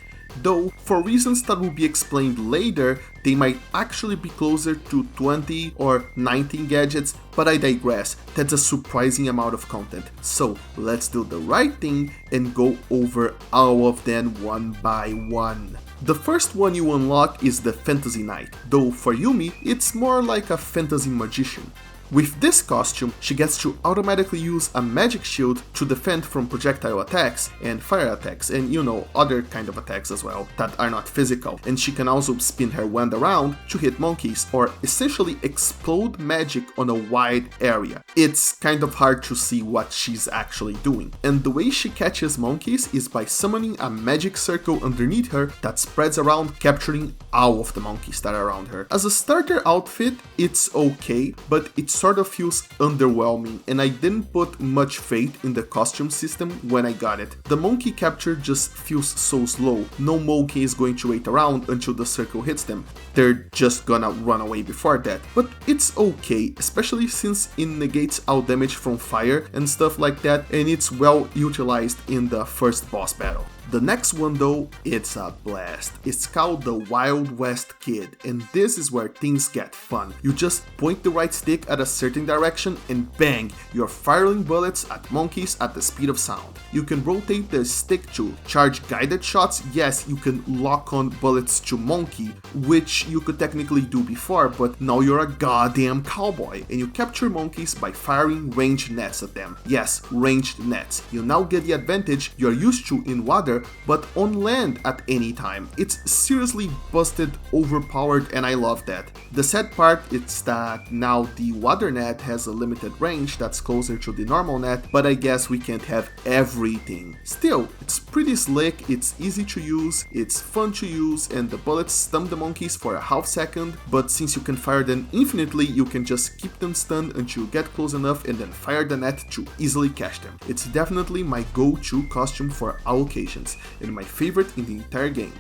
Though, for reasons that will be explained later, they might actually be closer to 20 or 19 gadgets, but I digress, that's a surprising amount of content. So let's do the right thing and go over all of them one by one. The first one you unlock is the Fantasy Knight, though for Yumi it's more like a fantasy magician. With this costume, she gets to automatically use a magic shield to defend from projectile attacks and fire attacks and other kind of attacks as well that are not physical, and she can also spin her wand around to hit monkeys or essentially explode magic on a wide area. It's kind of hard to see what she's actually doing, and the way she catches monkeys is by summoning a magic circle underneath her that spreads around, capturing all of the monkeys that are around her. As a starter outfit, it's okay, but it sort of feels underwhelming, and I didn't put much faith in the costume system when I got it. The monkey capture just feels so slow. No monkey is going to wait around until the circle hits them. They're just gonna run away before that. But it's okay, especially since it negates all damage from fire and stuff like that, and it's well utilized in the first boss battle. The next one though, it's a blast. It's called the Wild West Kid, and this is where things get fun. You just point the right stick at a certain direction and bang, you're firing bullets at monkeys at the speed of sound. You can rotate the stick to charge guided shots. Yes, you can lock on bullets to monkey, which you could technically do before, but now you're a goddamn cowboy and you capture monkeys by firing ranged nets at them. Yes, ranged nets. You now get the advantage you're used to in water, but on land at any time. It's seriously busted, overpowered, and I love that. The sad part is that now the water net has a limited range that's closer to the normal net, but I guess we can't have everything. Still, it's pretty slick, it's easy to use, it's fun to use, and the bullets stun the monkeys for a half second, but since you can fire them infinitely, you can just keep them stunned until you get close enough and then fire the net to easily catch them. It's definitely my go-to costume for all occasions, and my favorite in the entire game.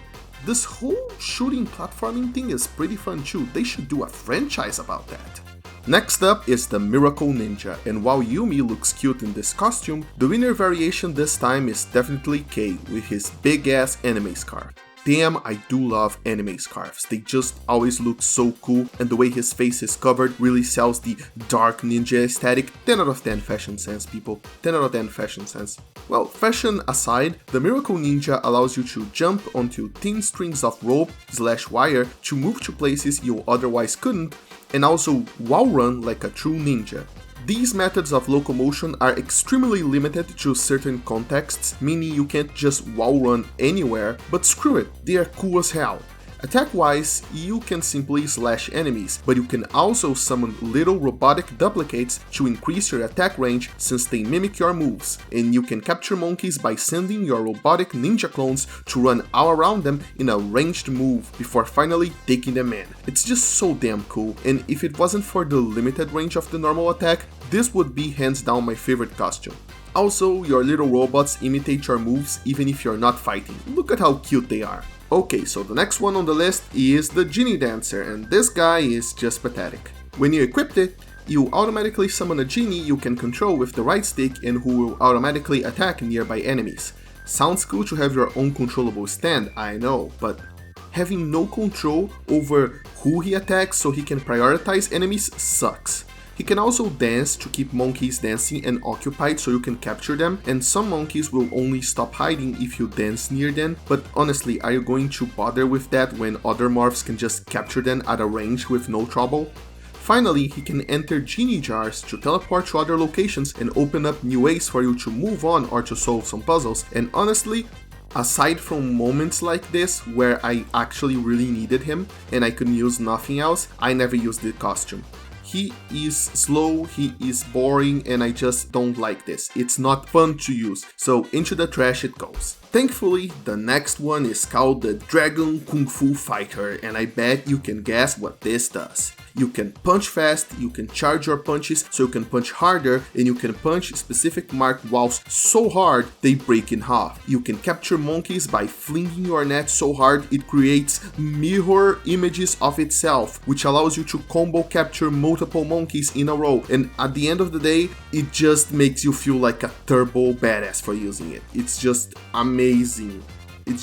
This whole shooting platforming thing is pretty fun too. They should do a franchise about that. Next up is the Miracle Ninja, and while Yumi looks cute in this costume, the winner variation this time is definitely Kei with his big ass anime scarf. Damn, I do love anime scarves. They just always look so cool, and the way his face is covered really sells the dark ninja aesthetic. 10 out of 10 fashion sense, people. 10 out of 10 fashion sense. Well, fashion aside, the Miracle Ninja allows you to jump onto thin strings of rope/wire to move to places you otherwise couldn't, and also wall run like a true ninja. These methods of locomotion are extremely limited to certain contexts, meaning you can't just wall run anywhere, but screw it, they are cool as hell. Attack-wise, you can simply slash enemies, but you can also summon little robotic duplicates to increase your attack range since they mimic your moves, and you can capture monkeys by sending your robotic ninja clones to run all around them in a ranged move before finally taking them in. It's just so damn cool, and if it wasn't for the limited range of the normal attack, this would be hands down my favorite costume. Also, your little robots imitate your moves even if you're not fighting. Look at how cute they are. Okay, so the next one on the list is the Genie Dancer, and this guy is just pathetic. When you equip it, you automatically summon a genie you can control with the right stick and who will automatically attack nearby enemies. Sounds cool to have your own controllable stand, I know, but having no control over who he attacks so he can prioritize enemies sucks. He can also dance to keep monkeys dancing and occupied so you can capture them, and some monkeys will only stop hiding if you dance near them, but honestly, are you going to bother with that when other morphs can just capture them at a range with no trouble? Finally, he can enter genie jars to teleport to other locations and open up new ways for you to move on or to solve some puzzles, and honestly, aside from moments like this where I actually really needed him and I could use nothing else, I never used the costume. He is slow, he is boring, and I just don't like this. It's not fun to use, so into the trash it goes. Thankfully, the next one is called the Dragon Kung Fu Fighter, and I bet you can guess what this does. You can punch fast, you can charge your punches so you can punch harder, and you can punch specific marked walls so hard they break in half. You can capture monkeys by flinging your net so hard it creates mirror images of itself, which allows you to combo capture multiple monkeys in a row, and at the end of the day, it just makes you feel like a turbo badass for using it. It's just amazing. It's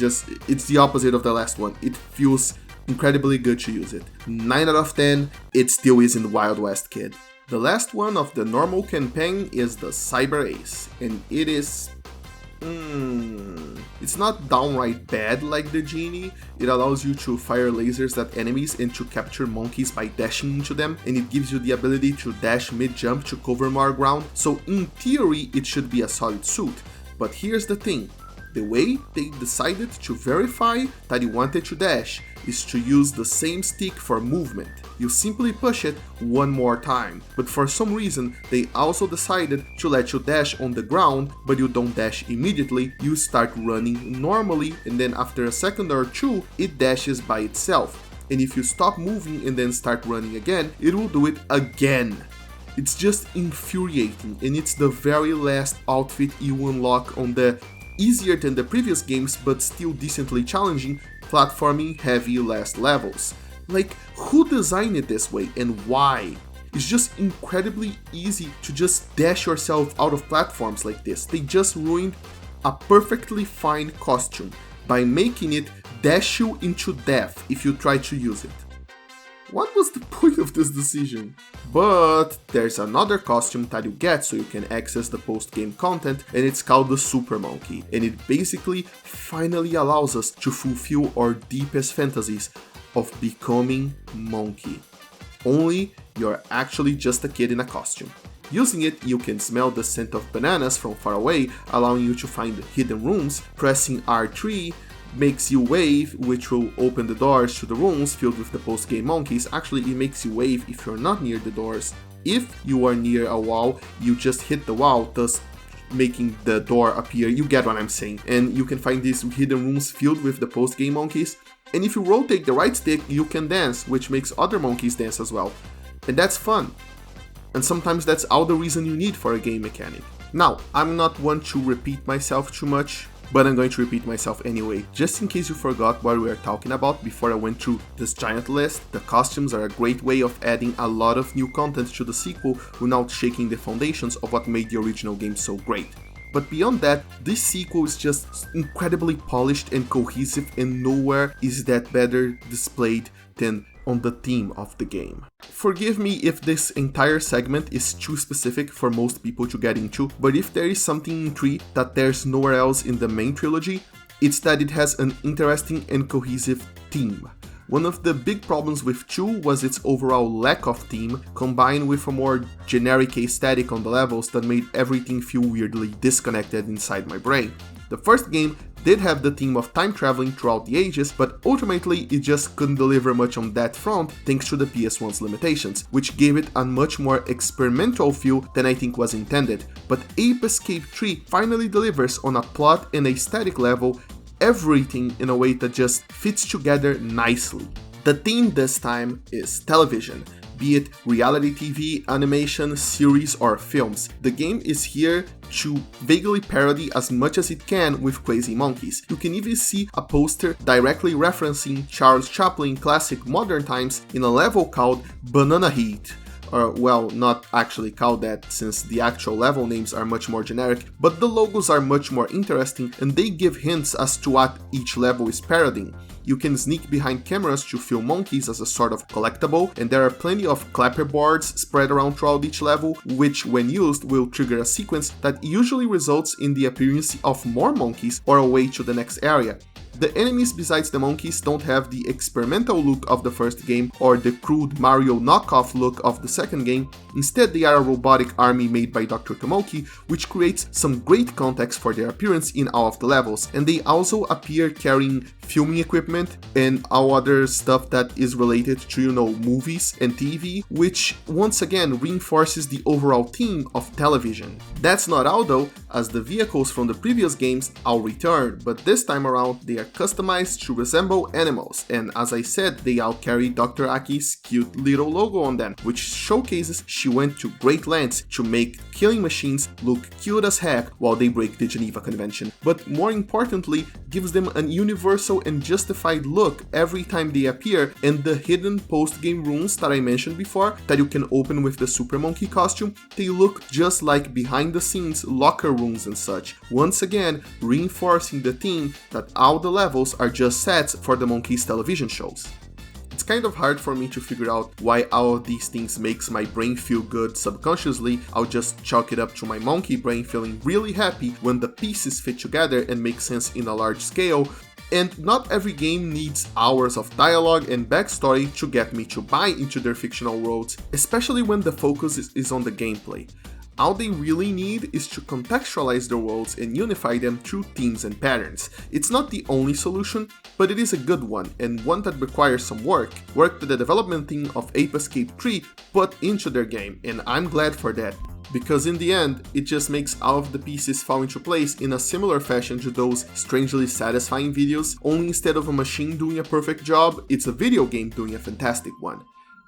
the opposite of the last one. It feels incredibly good to use it. 9 out of 10, it still is in the Wild West, kid. The last one of the normal campaign is the Cyber Ace, and it is... It's not downright bad like the genie. It allows you to fire lasers at enemies and to capture monkeys by dashing into them, and it gives you the ability to dash mid-jump to cover more ground, so in theory it should be a solid suit. But here's the thing. The way they decided to verify that you wanted to dash is to use the same stick for movement. You simply push it one more time, but for some reason they also decided to let you dash on the ground, but you don't dash immediately, you start running normally, and then after a second or two it dashes by itself. And if you stop moving and then start running again, it will do it again. It's just infuriating, and it's the very last outfit you unlock on the easier than the previous games but still decently challenging platforming heavy last levels. Like, who designed it this way and why? It's just incredibly easy to just dash yourself out of platforms like this. They just ruined a perfectly fine costume by making it dash you into death if you try to use it. What was the point of this decision? But there's another costume that you get so you can access the post-game content, and it's called the Super Monkey, and it basically finally allows us to fulfill our deepest fantasies of becoming monkey. Only you're actually just a kid in a costume. Using it, you can smell the scent of bananas from far away, allowing you to find hidden rooms. Pressing R3 makes you wave, which will open the doors to the rooms filled with the post-game monkeys. Actually, it makes you wave if you're not near the doors. If you are near a wall, you just hit the wall, thus making the door appear. You get what I'm saying. And you can find these hidden rooms filled with the post-game monkeys. And if you rotate the right stick, you can dance, which makes other monkeys dance as well. And that's fun. And sometimes that's all the reason you need for a game mechanic. Now, I'm not one to repeat myself too much, but I'm going to repeat myself anyway. Just in case you forgot what we were talking about before I went through this giant list, the costumes are a great way of adding a lot of new content to the sequel without shaking the foundations of what made the original game so great. But beyond that, this sequel is just incredibly polished and cohesive, and nowhere is that better displayed than on the theme of the game. Forgive me if this entire segment is too specific for most people to get into, but if there is something in 3 that there's nowhere else in the main trilogy, it's that it has an interesting and cohesive theme. One of the big problems with 2 was its overall lack of theme, combined with a more generic aesthetic on the levels that made everything feel weirdly disconnected inside my brain. The first game did have the theme of time traveling throughout the ages, but ultimately it just couldn't deliver much on that front thanks to the PS1's limitations, which gave it a much more experimental feel than I think was intended. But Ape Escape 3 finally delivers on a plot and aesthetic level, everything in a way that just fits together nicely. The theme this time is television, be it reality TV, animation, series, or films. The game is here to vaguely parody as much as it can with crazy monkeys. You can even see a poster directly referencing Charles Chaplin classic Modern Times in a level called Banana Heat, or well, not actually called that since the actual level names are much more generic, but the logos are much more interesting and they give hints as to what each level is parodying. You can sneak behind cameras to film monkeys as a sort of collectible, and there are plenty of clapperboards spread around throughout each level, which when used will trigger a sequence that usually results in the appearance of more monkeys or a way to the next area. The enemies besides the monkeys don't have the experimental look of the first game or the crude Mario knockoff look of the second game. Instead, they are a robotic army made by Dr. Tomoki, which creates some great context for their appearance in all of the levels, and they also appear carrying filming equipment and all other stuff that is related to, movies and TV, which once again reinforces the overall theme of television. That's not all though, as the vehicles from the previous games all return, but this time around they are customized to resemble animals, and as I said, they all carry Dr. Aki's cute little logo on them, which showcases she went to great lengths to make killing machines look cute as heck while they break the Geneva Convention, but more importantly, gives them an universal and justified look every time they appear, and the hidden post-game rooms that I mentioned before that you can open with the Super Monkey costume, they look just like behind the scenes locker rooms and such, once again reinforcing the theme that all the levels are just sets for the Monkeys television shows. It's kind of hard for me to figure out why all of these things makes my brain feel good subconsciously. I'll just chalk it up to my monkey brain feeling really happy when the pieces fit together and make sense in a large scale. And not every game needs hours of dialogue and backstory to get me to buy into their fictional worlds, especially when the focus is on the gameplay. All they really need is to contextualize their worlds and unify them through themes and patterns. It's not the only solution, but it is a good one, and one that requires some work that the development team of Ape Escape 3 put into their game, and I'm glad for that. Because in the end, it just makes all of the pieces fall into place in a similar fashion to those strangely satisfying videos, only instead of a machine doing a perfect job, it's a video game doing a fantastic one.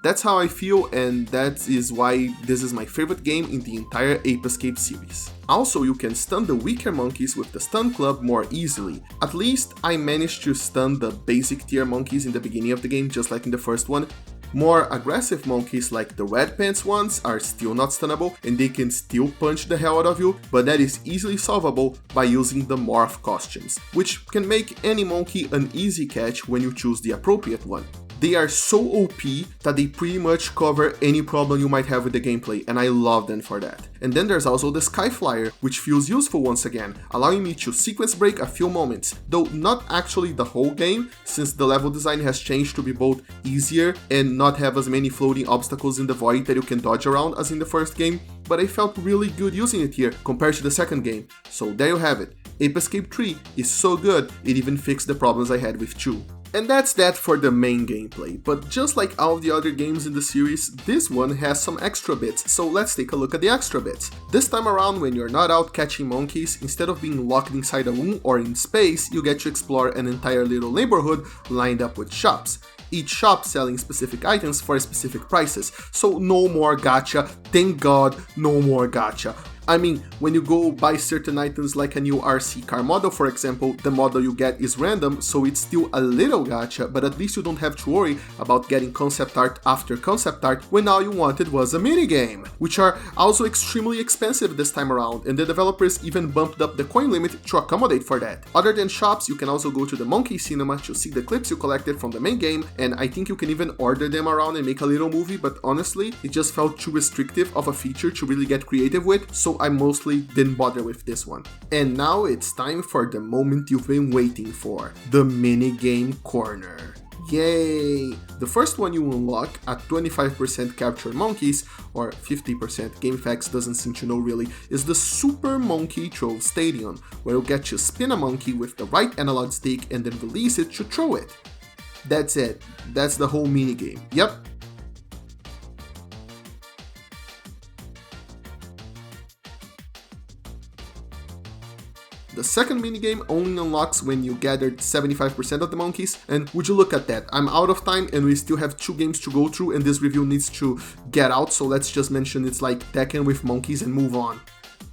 That's how I feel, and that is why this is my favorite game in the entire Ape Escape series. Also, you can stun the weaker monkeys with the stun club more easily. At least I managed to stun the basic tier monkeys in the beginning of the game, just like in the first one. More aggressive monkeys like the red pants ones are still not stunnable and they can still punch the hell out of you, but that is easily solvable by using the morph costumes, which can make any monkey an easy catch when you choose the appropriate one. They are so OP that they pretty much cover any problem you might have with the gameplay, and I love them for that. And then there's also the Sky Flyer, which feels useful once again, allowing me to sequence break a few moments, though not actually the whole game, since the level design has changed to be both easier and not have as many floating obstacles in the void that you can dodge around as in the first game, but I felt really good using it here compared to the second game. So there you have it. Ape Escape 3 is so good, it even fixed the problems I had with 2. And that's that for the main gameplay, but just like all the other games in the series, this one has some extra bits, so let's take a look at the extra bits. This time around, when you're not out catching monkeys, instead of being locked inside a room or in space, you get to explore an entire little neighborhood lined up with shops. Each shop selling specific items for specific prices, so no more gacha, thank God, no more gacha. I mean, when you go buy certain items like a new RC car model, for example, the model you get is random, so it's still a little gacha, but at least you don't have to worry about getting concept art after concept art when all you wanted was a minigame, which are also extremely expensive this time around, and the developers even bumped up the coin limit to accommodate for that. Other than shops, you can also go to the Monkey Cinema to see the clips you collected from the main game, and I think you can even order them around and make a little movie, but honestly, it just felt too restrictive of a feature to really get creative with, so I mostly didn't bother with this one. And now it's time for the moment you've been waiting for, the minigame corner. Yay! The first one you unlock at 25% capture monkeys, or 50%, GameFAQs doesn't seem to know really, is the Super Monkey Throw Stadium, where you'll get to spin a monkey with the right analog stick and then release it to throw it. That's it. That's the whole minigame. Yep. The second minigame only unlocks when you gathered 75% of the monkeys, and would you look at that, I'm out of time and we still have 2 games to go through and this review needs to get out, so let's just mention it's like Tekken with monkeys and move on.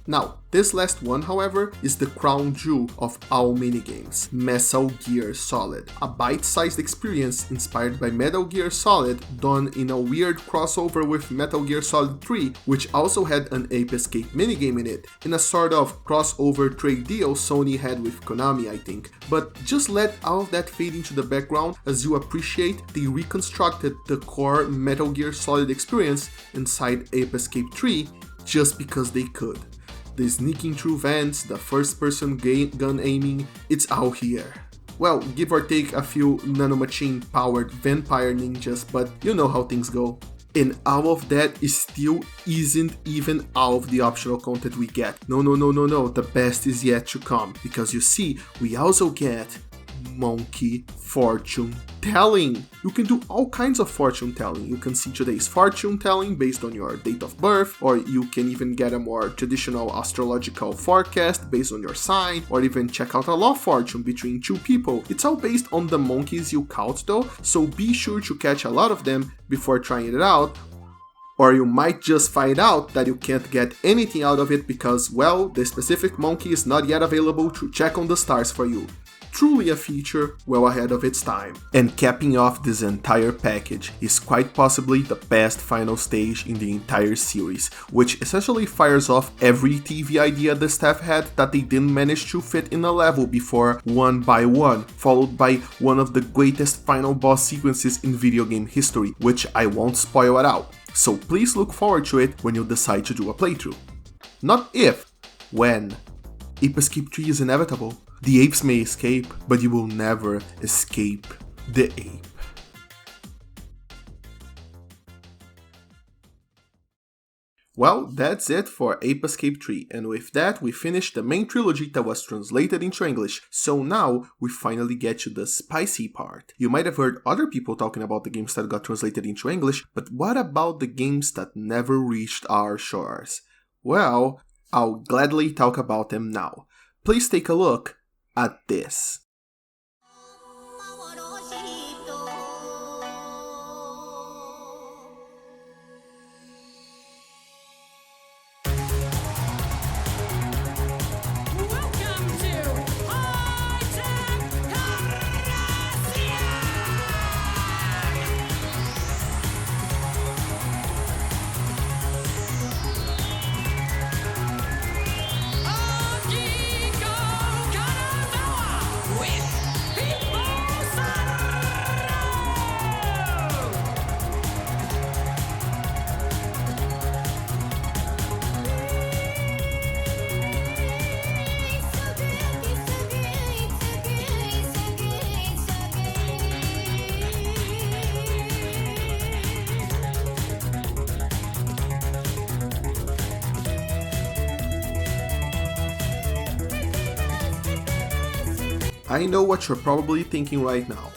Now, this last one, however, is the crown jewel of all minigames, Metal Gear Solid, a bite-sized experience inspired by Metal Gear Solid done in a weird crossover with Metal Gear Solid 3, which also had an Ape Escape minigame in it, in a sort of crossover trade deal Sony had with Konami, I think. But just let all of that fade into the background as you appreciate they reconstructed the core Metal Gear Solid experience inside Ape Escape 3 just because they could. The sneaking through vents, the first-person gun aiming, it's all here. Well, give or take a few nanomachine-powered vampire ninjas, but you know how things go. And all of that still isn't even all of the optional content we get. No, the best is yet to come, because you see, we also get monkey fortune telling. You can do all kinds of fortune telling. You can see today's fortune telling based on your date of birth, or you can even get a more traditional astrological forecast based on your sign, or even check out a love fortune between two people. It's all based on the monkeys you count though, so be sure to catch a lot of them before trying it out, or you might just find out that you can't get anything out of it because, well, the specific monkey is not yet available to check on the stars for you. Truly a feature well ahead of its time. And capping off this entire package is quite possibly the best final stage in the entire series, which essentially fires off every TV idea the staff had that they didn't manage to fit in a level before one by one, followed by one of the greatest final boss sequences in video game history, which I won't spoil it out. So please look forward to it when you decide to do a playthrough. Not if, when. Ape Escape 3 is inevitable. The apes may escape, but you will never escape the ape. Well, that's it for Ape Escape 3, and with that we finished the main trilogy that was translated into English, so now we finally get to the spicy part. You might have heard other people talking about the games that got translated into English, but what about the games that never reached our shores? Well, I'll gladly talk about them now. Please take a look at this. I know what you're probably thinking right now.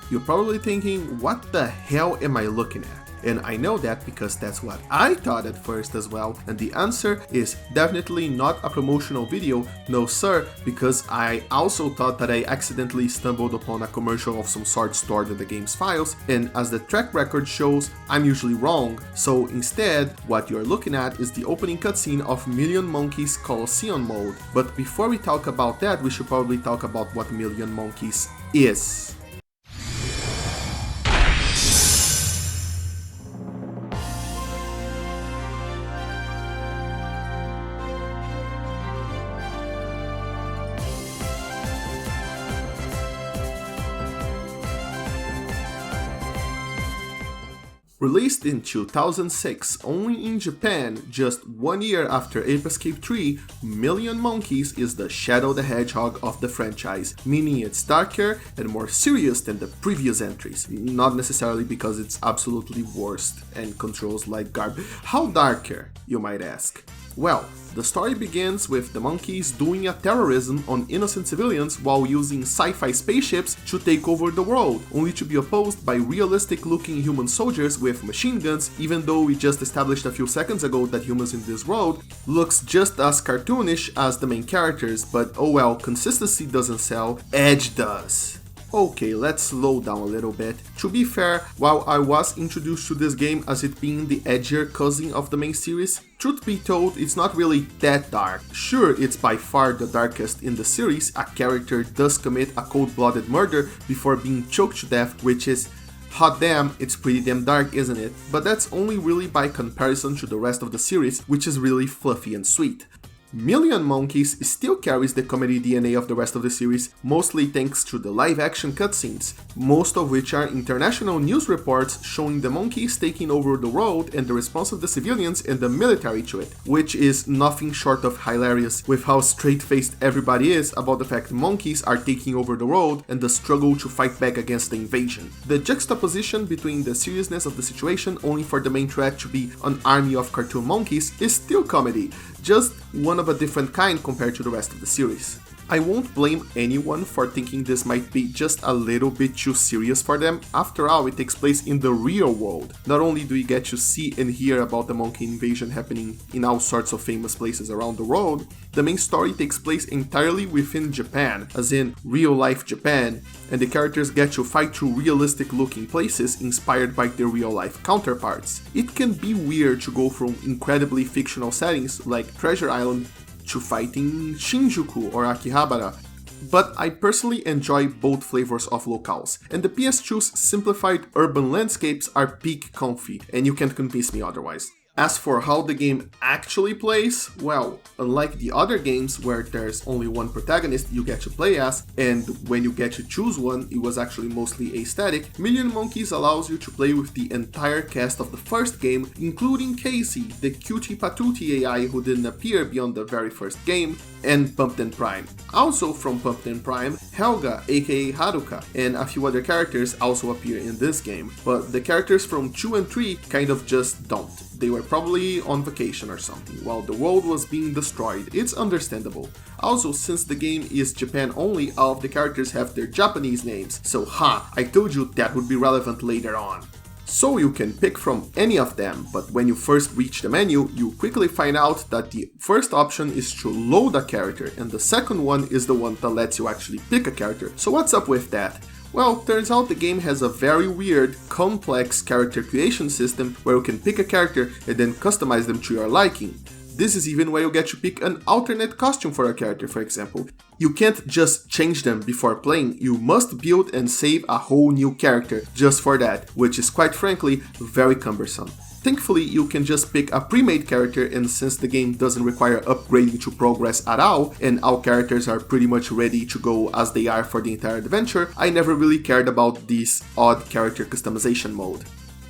You're probably thinking, what the hell am I looking at? And I know that because that's what I thought at first as well, and the answer is definitely not a promotional video, no sir, because I also thought that I accidentally stumbled upon a commercial of some sort stored in the game's files, and as the track record shows, I'm usually wrong, so instead, what you're looking at is the opening cutscene of Million Monkeys Colosseum mode. But before we talk about that, we should probably talk about what Million Monkeys is. Released in 2006 only in Japan, just 1 year after Ape Escape 3, Million Monkeys is the Shadow the Hedgehog of the franchise, meaning it's darker and more serious than the previous entries. Not necessarily because it's absolutely worst and controls like garbage. How darker, you might ask? Well, the story begins with the monkeys doing a terrorism on innocent civilians while using sci-fi spaceships to take over the world, only to be opposed by realistic-looking human soldiers with machine guns, even though we just established a few seconds ago that humans in this world looks just as cartoonish as the main characters, but oh well, consistency doesn't sell, edge does. Okay, let's slow down a little bit. To be fair, while I was introduced to this game as it being the edgier cousin of the main series, truth be told, it's not really that dark. Sure, it's by far the darkest in the series. A character does commit a cold-blooded murder before being choked to death, which is hot damn, it's pretty damn dark, isn't it? But that's only really by comparison to the rest of the series, which is really fluffy and sweet. Million Monkeys still carries the comedy DNA of the rest of the series, mostly thanks to the live-action cutscenes, most of which are international news reports showing the monkeys taking over the world and the response of the civilians and the military to it, which is nothing short of hilarious with how straight-faced everybody is about the fact monkeys are taking over the world and the struggle to fight back against the invasion. The juxtaposition between the seriousness of the situation only for the main threat to be an army of cartoon monkeys is still comedy, just one of a different kind compared to the rest of the series. I won't blame anyone for thinking this might be just a little bit too serious for them. After all, it takes place in the real world. Not only do you get to see and hear about the monkey invasion happening in all sorts of famous places around the world, the main story takes place entirely within Japan, as in real-life Japan, and the characters get to fight through realistic-looking places inspired by their real-life counterparts. It can be weird to go from incredibly fictional settings like Treasure Island to fighting Shinjuku or Akihabara, but I personally enjoy both flavors of locales, and the PS2's simplified urban landscapes are peak comfy, and you can't convince me otherwise. As for how the game actually plays, well, unlike the other games where there's only one protagonist you get to play as, and when you get to choose one, it was actually mostly aesthetic, Million Monkeys allows you to play with the entire cast of the first game, including Casey, the cutie patootie AI who didn't appear beyond the very first game, and Pumpkin Prime. Also from Pumpkin Prime, Helga, aka Haruka, and a few other characters also appear in this game, but the characters from 2 and 3 kind of just don't. They were probably on vacation or something, while the world was being destroyed. It's understandable. Also, since the game is Japan only, all of the characters have their Japanese names, so I told you that would be relevant later on. So you can pick from any of them, but when you first reach the menu, you quickly find out that the first option is to load a character, and the second one is the one that lets you actually pick a character. So what's up with that? Well, turns out the game has a very weird, complex character creation system where you can pick a character and then customize them to your liking. This is even where you get to pick an alternate costume for a character, for example. You can't just change them before playing, you must build and save a whole new character just for that, which is quite frankly very cumbersome. Thankfully, you can just pick a pre-made character, and since the game doesn't require upgrading to progress at all, and all characters are pretty much ready to go as they are for the entire adventure, I never really cared about this odd character customization mode.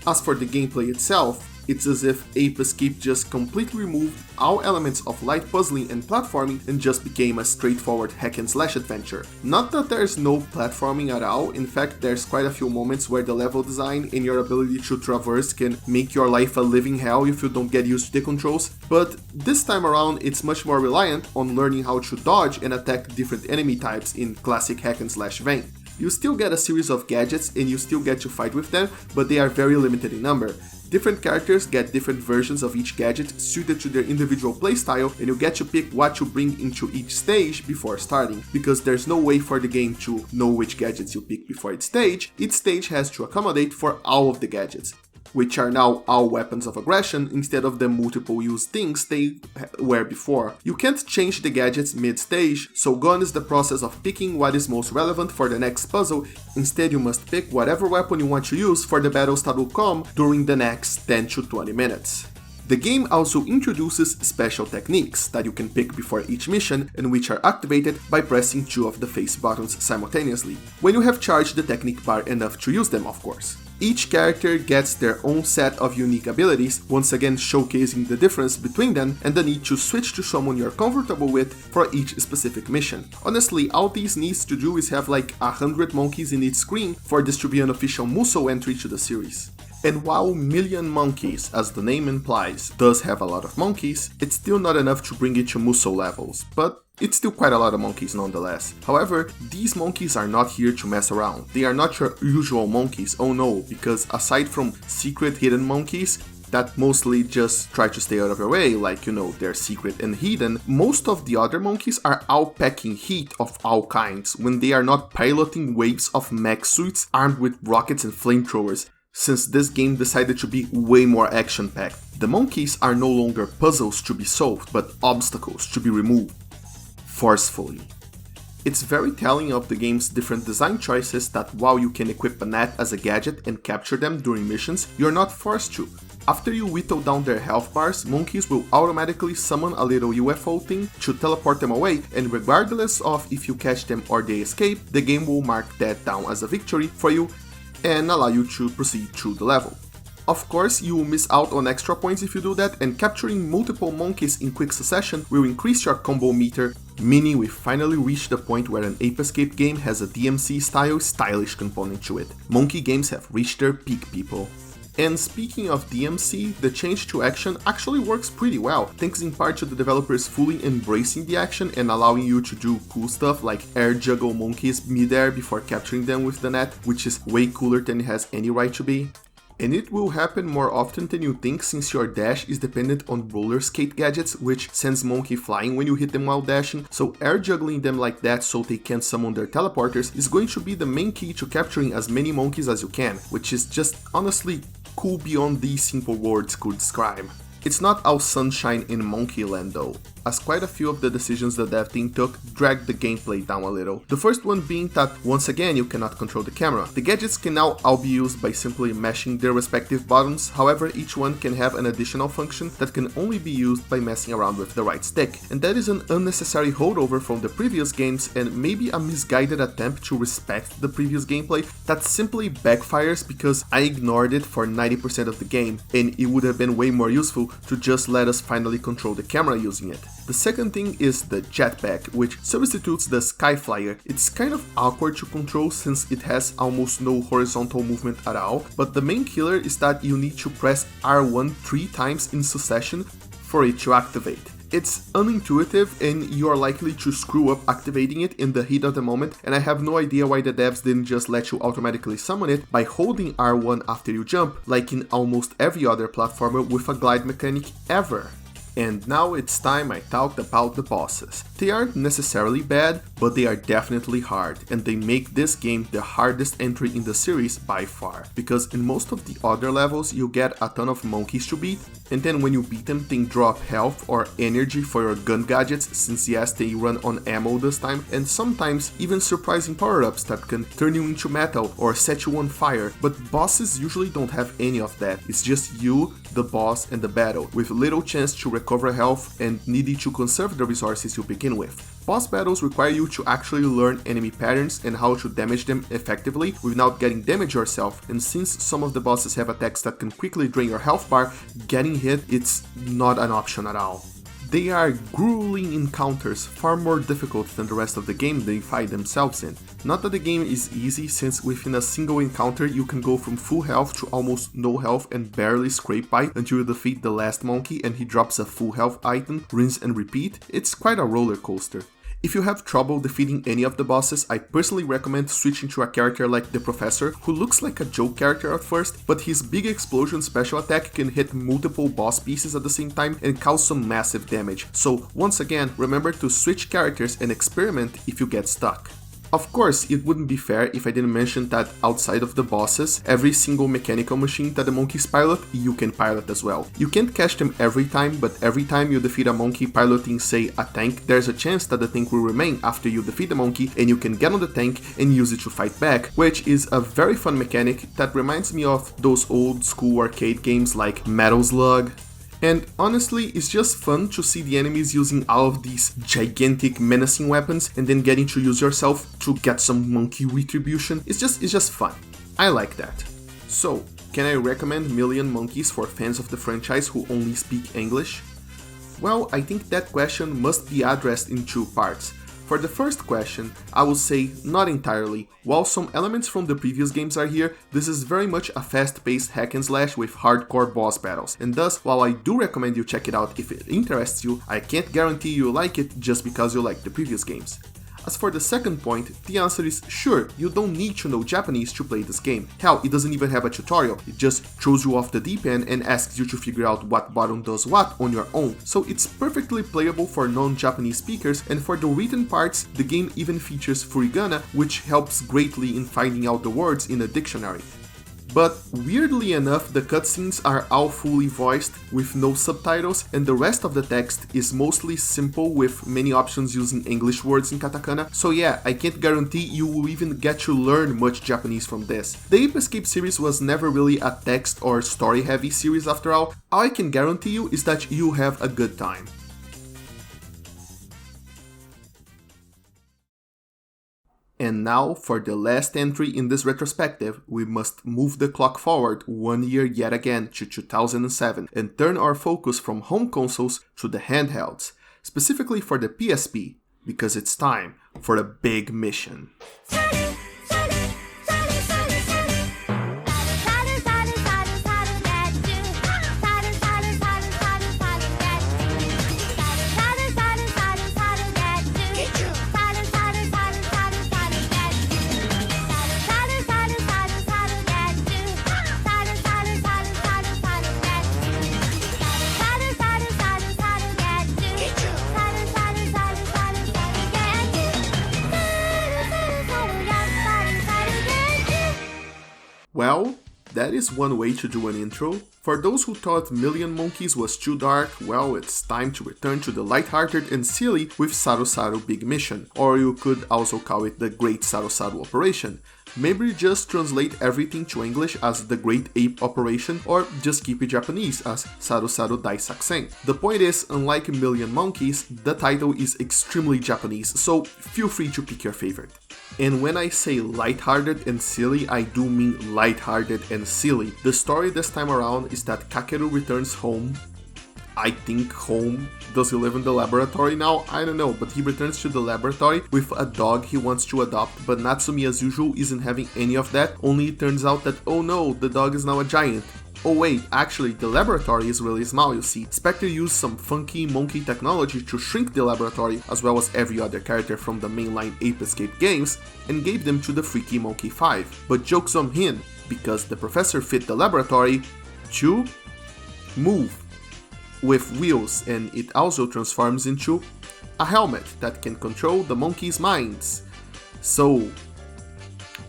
As for the gameplay itself, it's as if Ape Escape just completely removed all elements of light puzzling and platforming and just became a straightforward hack and slash adventure. Not that there's no platforming at all, in fact there's quite a few moments where the level design and your ability to traverse can make your life a living hell if you don't get used to the controls, but this time around it's much more reliant on learning how to dodge and attack different enemy types in classic hack and slash vein. You still get a series of gadgets and you still get to fight with them, but they are very limited in number. Different characters get different versions of each gadget suited to their individual playstyle, and you get to pick what to bring into each stage before starting. Because there's no way for the game to know which gadgets you pick before each stage has to accommodate for all of the gadgets, which are now all weapons of aggression instead of the multiple use things they were before. You can't change the gadgets mid-stage, so gone is the process of picking what is most relevant for the next puzzle. Instead, you must pick whatever weapon you want to use for the battles that will come during the next 10 to 20 minutes. The game also introduces special techniques that you can pick before each mission and which are activated by pressing 2 of the face buttons simultaneously, when you have charged the technique bar enough to use them, of course. Each character gets their own set of unique abilities, once again showcasing the difference between them and the need to switch to someone you're comfortable with for each specific mission. Honestly, all these needs to do is have like 100 monkeys in each screen for this to be an official Muso entry to the series. And while Million Monkeys, as the name implies, does have a lot of monkeys, it's still not enough to bring it to Muso levels, but it's still quite a lot of monkeys nonetheless. However, these monkeys are not here to mess around. They are not your usual monkeys, oh no, because aside from secret hidden monkeys, that mostly just try to stay out of your way, like, you know, they're secret and hidden, most of the other monkeys are out packing heat of all kinds when they are not piloting waves of mech suits armed with rockets and flamethrowers, since this game decided to be way more action-packed. The monkeys are no longer puzzles to be solved, but obstacles to be removed forcefully. It's very telling of the game's different design choices that while you can equip a net as a gadget and capture them during missions, you're not forced to. After you whittle down their health bars, monkeys will automatically summon a little UFO thing to teleport them away, and regardless of if you catch them or they escape, the game will mark that down as a victory for you and allow you to proceed through the level. Of course, you will miss out on extra points if you do that, and capturing multiple monkeys in quick succession will increase your combo meter, meaning we finally reached the point where an Ape Escape game has a DMC-style stylish component to it. Monkey games have reached their peak, people. And speaking of DMC, the change to action actually works pretty well, thanks in part to the developers fully embracing the action and allowing you to do cool stuff like air juggle monkeys mid-air before capturing them with the net, which is way cooler than it has any right to be. And it will happen more often than you think, since your dash is dependent on roller skate gadgets, which sends monkey flying when you hit them while dashing, so air juggling them like that so they can summon their teleporters is going to be the main key to capturing as many monkeys as you can, which is just honestly cool beyond these simple words could describe. It's not all sunshine in Monkeyland though, as quite a few of the decisions the dev team took dragged the gameplay down a little. The first one being that once again you cannot control the camera. The gadgets can now all be used by simply mashing their respective buttons, however each one can have an additional function that can only be used by messing around with the right stick. And that is an unnecessary holdover from the previous games and maybe a misguided attempt to respect the previous gameplay that simply backfires because I ignored it for 90% of the game, and it would have been way more useful to just let us finally control the camera using it. The second thing is the jetpack, which substitutes the Skyflyer. It's kind of awkward to control since it has almost no horizontal movement at all, but the main killer is that you need to press R1 3 times in succession for it to activate. It's unintuitive and you are likely to screw up activating it in the heat of the moment, and I have no idea why the devs didn't just let you automatically summon it by holding R1 after you jump, like in almost every other platformer with a glide mechanic ever. And now it's time I talked about the bosses. They aren't necessarily bad, but they are definitely hard, and they make this game the hardest entry in the series by far, because in most of the other levels you get a ton of monkeys to beat, and then when you beat them they drop health or energy for your gun gadgets, since yes, they run on ammo this time, and sometimes even surprising power-ups that can turn you into metal or set you on fire, but bosses usually don't have any of that. It's just you, the boss, and the battle, with little chance to recover health and needing to conserve the resources you begin with. Boss battles require you to actually learn enemy patterns and how to damage them effectively without getting damaged yourself, and since some of the bosses have attacks that can quickly drain your health bar, getting hit it's not an option at all. They are grueling encounters, far more difficult than the rest of the game they find themselves in. Not that the game is easy, since within a single encounter you can go from full health to almost no health and barely scrape by until you defeat the last monkey and he drops a full health item, rinse and repeat. It's quite a roller coaster. If you have trouble defeating any of the bosses, I personally recommend switching to a character like the Professor, who looks like a joke character at first, but his big explosion special attack can hit multiple boss pieces at the same time and cause some massive damage. So once again, remember to switch characters and experiment if you get stuck. Of course, it wouldn't be fair if I didn't mention that outside of the bosses, every single mechanical machine that the monkeys pilot, you can pilot as well. You can't catch them every time, but every time you defeat a monkey piloting, say, a tank, there's a chance that the tank will remain after you defeat the monkey, and you can get on the tank and use it to fight back, which is a very fun mechanic that reminds me of those old school arcade games like Metal Slug. And honestly, it's just fun to see the enemies using all of these gigantic menacing weapons and then getting to use yourself to get some monkey retribution. It's just fun. I like that. So, can I recommend Million Monkeys for fans of the franchise who only speak English? Well, I think that question must be addressed in two parts. For the first question, I will say not entirely. While some elements from the previous games are here, this is very much a fast-paced hack and slash with hardcore boss battles, and thus, while I do recommend you check it out if it interests you, I can't guarantee you'll like it just because you like the previous games. As for the second point, the answer is sure, you don't need to know Japanese to play this game. Hell, it doesn't even have a tutorial, it just throws you off the deep end and asks you to figure out what button does what on your own. So it's perfectly playable for non-Japanese speakers, and for the written parts, the game even features furigana, which helps greatly in finding out the words in a dictionary. But weirdly enough, the cutscenes are all fully voiced with no subtitles, and the rest of the text is mostly simple with many options using English words in katakana, so yeah, I can't guarantee you will even get to learn much Japanese from this. The Ape Escape series was never really a text or story heavy series after all I can guarantee you is that you'll have a good time. And now, for the last entry in this retrospective, we must move the clock forward 1 year yet again to 2007 and turn our focus from home consoles to the handhelds, specifically for the PSP, because it's time for a big mission. Well, that is one way to do an intro. For those who thought Million Monkeys was too dark, well, it's time to return to the lighthearted and silly with SaruSaru Big Mission, or you could also call it the Great SaruSaru Operation. Maybe just translate everything to English as the Great Ape Operation, or just keep it Japanese as SaruSaru Daisakusen. The point is, unlike Million Monkeys, the title is extremely Japanese, so feel free to pick your favorite. And when I say lighthearted and silly, I do mean lighthearted and silly. The story this time around is that Kakeru returns home. I think home. Does he live in the laboratory now? I don't know, but he returns to the laboratory with a dog he wants to adopt, but Natsumi as usual isn't having any of that, only it turns out that oh no, the dog is now a giant. Oh wait, actually the laboratory is really small, you see. Spectre used some funky monkey technology to shrink the laboratory, as well as every other character from the mainline Ape Escape games, and gave them to the Freaky Monkey 5. But joke's on him, because the professor fit the laboratory to move with wheels, and it also transforms into a helmet that can control the monkey's minds. So,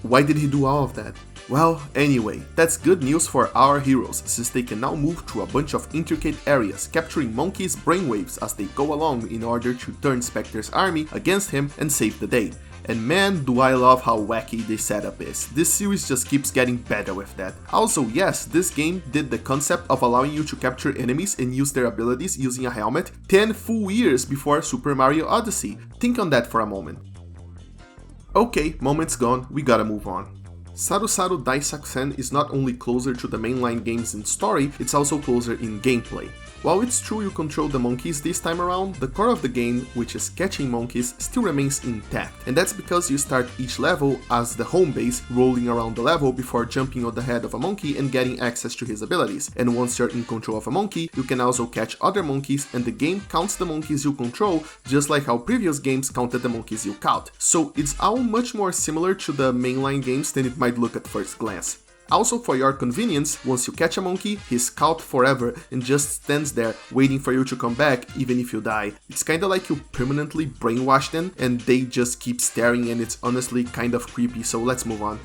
why did he do all of that? Well, anyway, that's good news for our heroes, since they can now move through a bunch of intricate areas, capturing monkeys' brainwaves as they go along in order to turn Spectre's army against him and save the day. And man, do I love how wacky this setup is. This series just keeps getting better with that. Also, yes, this game did the concept of allowing you to capture enemies and use their abilities using a helmet 10 full years before Super Mario Odyssey. Think on that for a moment. Okay, moment's gone, we gotta move on. SaruSaru Daisakusen is not only closer to the mainline games in story, it's also closer in gameplay. While it's true you control the monkeys this time around, the core of the game, which is catching monkeys, still remains intact, and that's because you start each level as the home base, rolling around the level before jumping on the head of a monkey and getting access to his abilities, and once you're in control of a monkey, you can also catch other monkeys, and the game counts the monkeys you control, just like how previous games counted the monkeys you caught. So it's all much more similar to the mainline games than it might look at first glance. Also, for your convenience, once you catch a monkey, he's caught forever and just stands there waiting for you to come back even if you die. It's kinda like you permanently brainwash them and they just keep staring, and it's honestly kind of creepy, so let's move on.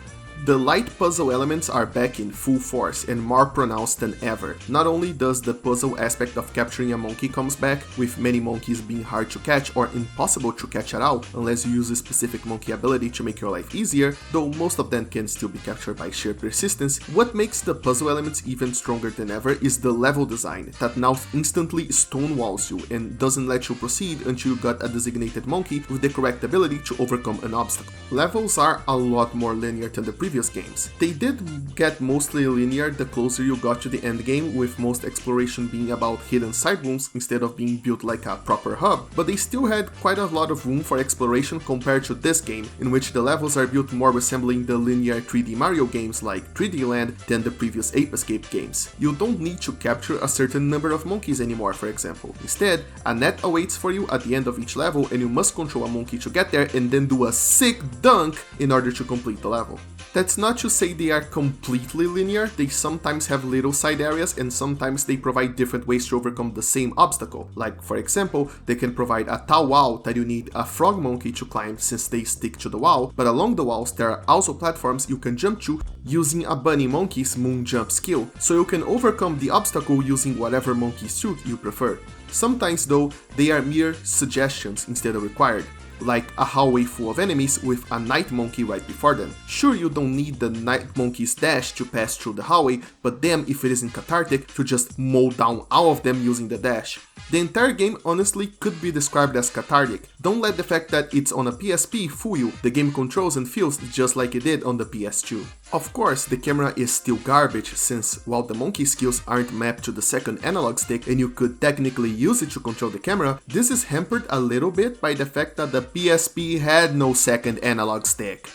The light puzzle elements are back in full force and more pronounced than ever. Not only does the puzzle aspect of capturing a monkey comes back, with many monkeys being hard to catch or impossible to catch at all unless you use a specific monkey ability to make your life easier, though most of them can still be captured by sheer persistence. What makes the puzzle elements even stronger than ever is the level design that now instantly stonewalls you and doesn't let you proceed until you got a designated monkey with the correct ability to overcome an obstacle. Levels are a lot more linear than the previous previous games. They did get mostly linear the closer you got to the end game, with most exploration being about hidden side rooms instead of being built like a proper hub, but they still had quite a lot of room for exploration compared to this game, in which the levels are built more resembling the linear 3D Mario games like 3D Land than the previous Ape Escape games. You don't need to capture a certain number of monkeys anymore, for example. Instead, a net awaits for you at the end of each level and you must control a monkey to get there and then do a sick dunk in order to complete the level. That's not to say they are completely linear, they sometimes have little side areas and sometimes they provide different ways to overcome the same obstacle. Like, for example, they can provide a tall wall that you need a frog monkey to climb since they stick to the wall, but along the walls there are also platforms you can jump to using a bunny monkey's moon jump skill, so you can overcome the obstacle using whatever monkey suit you prefer. Sometimes though, they are mere suggestions instead of required, like a hallway full of enemies with a night monkey right before them. Sure, you don't need the night monkey's dash to pass through the hallway, but damn if it isn't cathartic to just mow down all of them using the dash. The entire game honestly could be described as cathartic. Don't let the fact that it's on a PSP fool you, the game controls and feels just like it did on the PS2. Of course, the camera is still garbage since while the monkey skills aren't mapped to the second analog stick and you could technically use it to control the camera, this is hampered a little bit by the fact that the PSP had no second analog stick.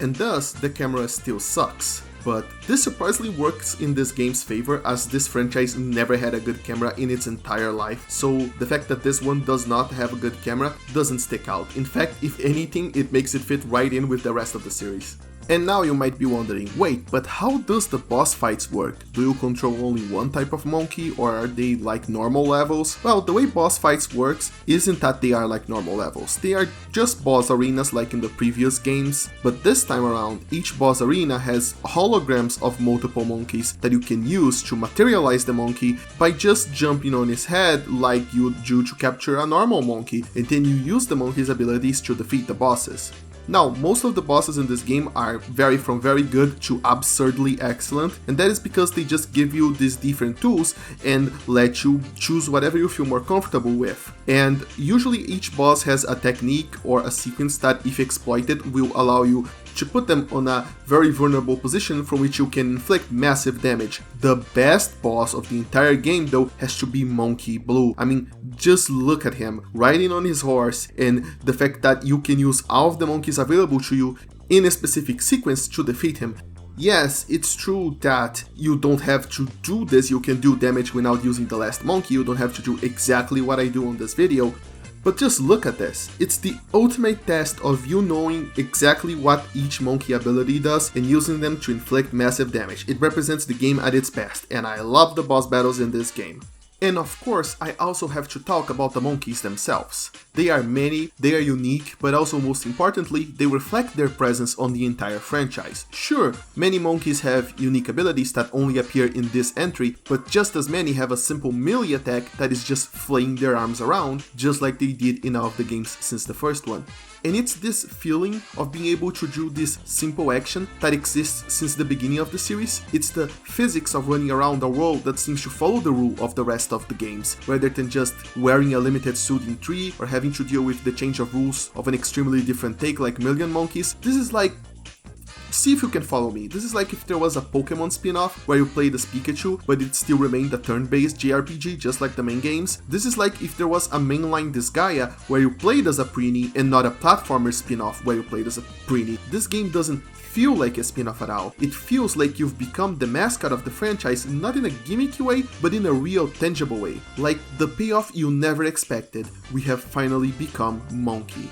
And thus, the camera still sucks. But this surprisingly works in this game's favor as this franchise never had a good camera in its entire life, so the fact that this one does not have a good camera doesn't stick out. In fact, if anything, it makes it fit right in with the rest of the series. And now you might be wondering, wait, but how does the boss fights work? Do you control only one type of monkey, or are they like normal levels? Well, the way boss fights works isn't that they are like normal levels, they are just boss arenas like in the previous games, but this time around, each boss arena has holograms of multiple monkeys that you can use to materialize the monkey by just jumping on his head like you would do to capture a normal monkey, and then you use the monkey's abilities to defeat the bosses. Now, most of the bosses in this game vary from very good to absurdly excellent, and that is because they just give you these different tools and let you choose whatever you feel more comfortable with. And usually each boss has a technique or a sequence that, if exploited, will allow you to put them on a very vulnerable position from which you can inflict massive damage. The best boss of the entire game though has to be Monkey Blue. I mean, just look at him riding on his horse, and the fact that you can use all of the monkeys available to you in a specific sequence to defeat him. Yes, it's true that you don't have to do this, you can do damage without using the last monkey, you don't have to do exactly what I do on this video. But just look at this, it's the ultimate test of you knowing exactly what each monkey ability does and using them to inflict massive damage. It represents the game at its best, and I love the boss battles in this game. And of course, I also have to talk about the monkeys themselves. They are many, they are unique, but also most importantly, they reflect their presence on the entire franchise. Sure, many monkeys have unique abilities that only appear in this entry, but just as many have a simple melee attack that is just flailing their arms around, just like they did in all of the games since the first one. And it's this feeling of being able to do this simple action that exists since the beginning of the series. It's the physics of running around a world that seems to follow the rule of the rest of the games, rather than just wearing a limited suit in 3 or having to deal with the change of rules of an extremely different take like Million Monkeys. This is like... See if you can follow me. This is like if there was a Pokemon spin-off where you played as Pikachu, but it still remained a turn-based JRPG just like the main games. This is like if there was a mainline Disgaea where you played as a Preenie and not a platformer spin-off where you played as a Preenie. This game doesn't feel like a spin-off at all. It feels like you've become the mascot of the franchise, not in a gimmicky way, but in a real tangible way. Like the payoff you never expected. We have finally become Monkey.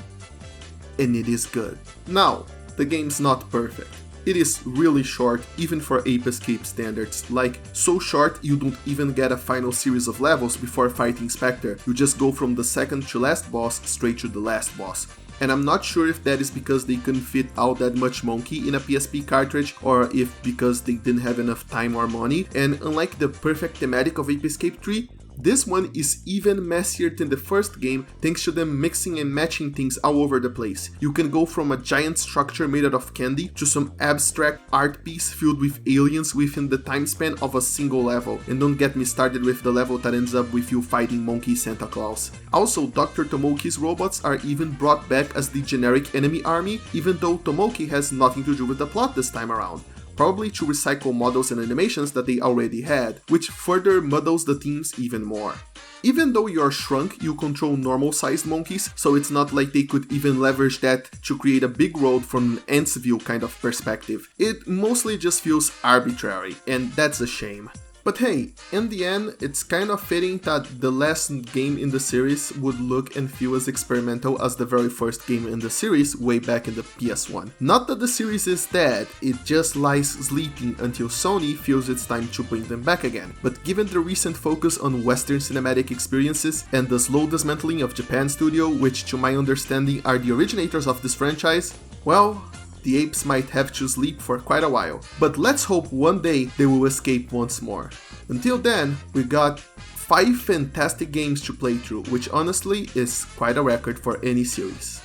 And it is good. Now, the game's not perfect. It is really short, even for Ape Escape standards, like so short you don't even get a final series of levels before fighting Spectre, you just go from the second to last boss straight to the last boss. And I'm not sure if that is because they couldn't fit all that much monkey in a PSP cartridge, or if because they didn't have enough time or money, and unlike the perfect thematic of Ape Escape 3, This one is even messier than the first game thanks to them mixing and matching things all over the place. You can go from a giant structure made out of candy to some abstract art piece filled with aliens within the time span of a single level. And don't get me started with the level that ends up with you fighting Monkey Santa Claus. Also, Dr. Tomoki's robots are even brought back as the generic enemy army, even though Tomoki has nothing to do with the plot this time around. Probably to recycle models and animations that they already had, which further muddles the themes even more. Even though you're shrunk, you control normal-sized monkeys, so it's not like they could even leverage that to create a big world from an ants view kind of perspective. It mostly just feels arbitrary, and that's a shame. But hey, in the end, it's kind of fitting that the last game in the series would look and feel as experimental as the very first game in the series way back in the PS1. Not that the series is dead, it just lies sleeping until Sony feels it's time to bring them back again. But given the recent focus on Western cinematic experiences and the slow dismantling of Japan Studio, which to my understanding are the originators of this franchise, well, the apes might have to sleep for quite a while, but let's hope one day they will escape once more. Until then, we got 5 fantastic games to play through, which honestly is quite a record for any series.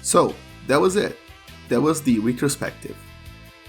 So, that was it. That was the retrospective.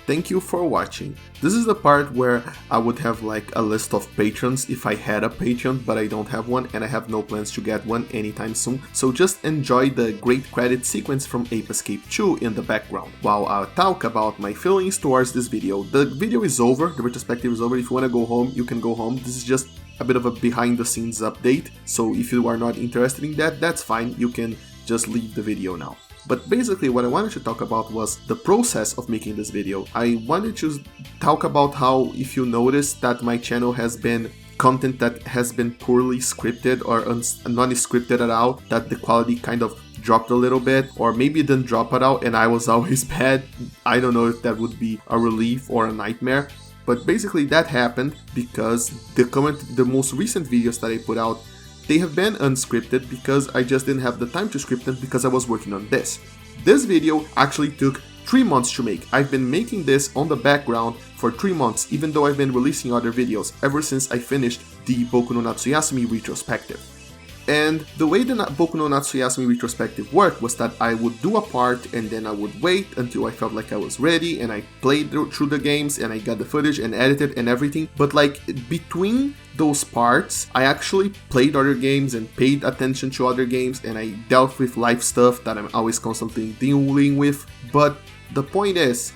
Thank you for watching. This is the part where I would have like a list of patrons if I had a Patreon, but I don't have one and I have no plans to get one anytime soon. So just enjoy the great credit sequence from Ape Escape 2 in the background while I talk about my feelings towards this video. The video is over, the retrospective is over. If you want to go home, you can go home. This is just a bit of a behind the scenes update. So if you are not interested in that, that's fine. You can just leave the video now. But basically what I wanted to talk about was the process of making this video. I wanted to talk about how, if you notice that my channel has been content that has been poorly scripted or non-scripted at all, that the quality kind of dropped a little bit, or maybe it didn't drop at all and I was always bad. I don't know if that would be a relief or a nightmare. But basically that happened because the most recent videos that I put out, they have been unscripted because I just didn't have the time to script them because I was working on this. This video actually took 3 months to make. I've been making this on the background for 3 months, even though I've been releasing other videos ever since I finished the Boku no Natsuyasumi retrospective. And the way the Boku no Natsuyasumi retrospective worked was that I would do a part and then I would wait until I felt like I was ready and I played through the games and I got the footage and edited and everything. But like between those parts, I actually played other games and paid attention to other games and I dealt with life stuff that I'm always constantly dealing with. But the point is,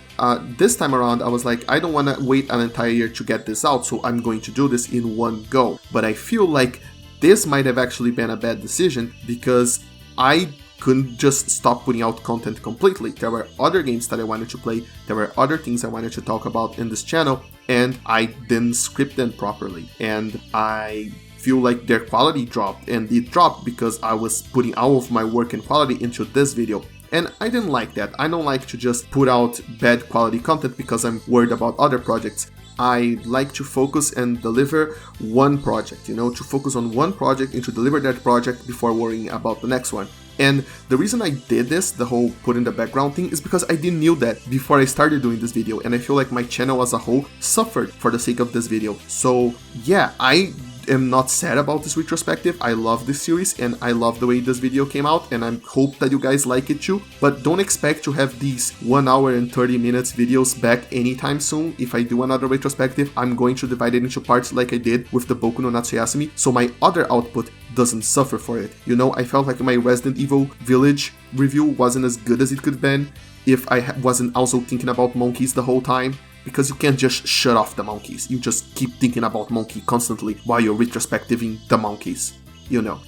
this time around I was like, I don't want to wait an entire year to get this out, so I'm going to do this in one go. But I feel like this might have actually been a bad decision because I couldn't just stop putting out content completely. There were other games that I wanted to play, there were other things I wanted to talk about in this channel, and I didn't script them properly. And I feel like their quality dropped, and it dropped because I was putting all of my work and quality into this video. And I didn't like that. I don't like to just put out bad quality content because I'm worried about other projects. I like to focus and deliver one project, to focus on one project and to deliver that project before worrying about the next one. And the reason I did this, the whole put in the background thing, is because I didn't know that before I started doing this video, and I feel like my channel as a whole suffered for the sake of this video. So yeah, I am not sad about this retrospective. I love this series and I love the way this video came out, and I hope that you guys like it too. But don't expect to have these 1 hour and 30 minutes videos back anytime soon. If I do another retrospective, I'm going to divide it into parts like I did with the Boku no Natsuyasumi, so my other output doesn't suffer for it. I felt like my Resident Evil Village review wasn't as good as it could have been if I wasn't also thinking about monkeys the whole time. Because you can't just shut off the monkeys. You just keep thinking about monkey constantly while you're retrospectiving the monkeys,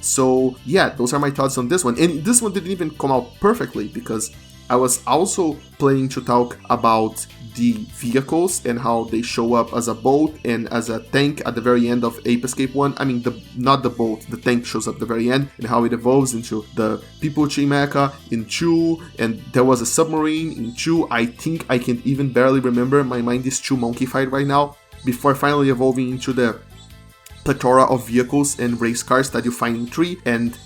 So yeah, those are my thoughts on this one. And this one didn't even come out perfectly because I was also planning to talk about the vehicles and how they show up as a boat and as a tank at the very end of Ape Escape 1. I mean, not the boat, the tank shows up at the very end, and how it evolves into the People-Chi mecha in 2, and there was a submarine in 2. I think I can even barely remember, my mind is too monkey-fied right now, before finally evolving into the plethora of vehicles and race cars that you find in 3, and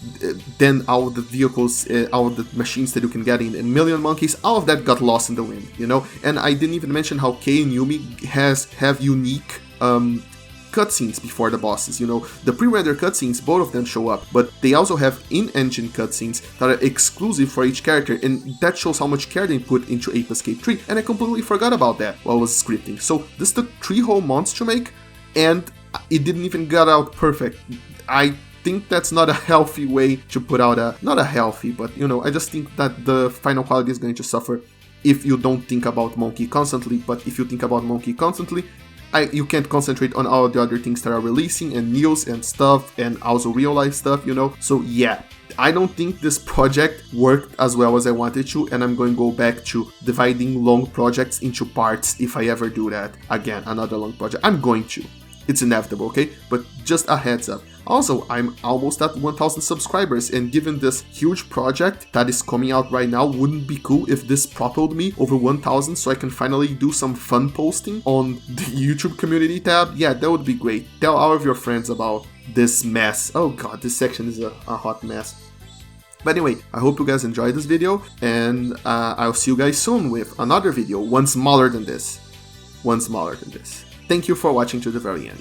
then all the vehicles, all the machines that you can get in Million Monkeys, all of that got lost in the wind, you know? And I didn't even mention how Kei and Yumi have unique cutscenes before the bosses, you know. The pre-render cutscenes, both of them show up, but they also have in-engine cutscenes that are exclusive for each character, and that shows how much care they put into Ape Escape 3, and I completely forgot about that while I was scripting. So this took 3 whole months to make, and it didn't even get out perfect. I think that's not a healthy way to put out not a healthy, but you know, I just think that the final quality is going to suffer if you don't think about Monkey constantly. But if you think about Monkey constantly, you can't concentrate on all the other things that are releasing, and news and stuff, and also real life stuff, you know. So yeah, I don't think this project worked as well as I wanted to, and I'm going to go back to dividing long projects into parts if I ever do that again, another long project. I'm going to. It's inevitable, okay? But just a heads up. Also, I'm almost at 1,000 subscribers, and given this huge project that is coming out right now, wouldn't it be cool if this propelled me over 1,000 so I can finally do some fun posting on the YouTube community tab? Yeah, that would be great. Tell all of your friends about this mess. Oh god, this section is a hot mess. But anyway, I hope you guys enjoyed this video, and I'll see you guys soon with another video, one smaller than this. Thank you for watching to the very end.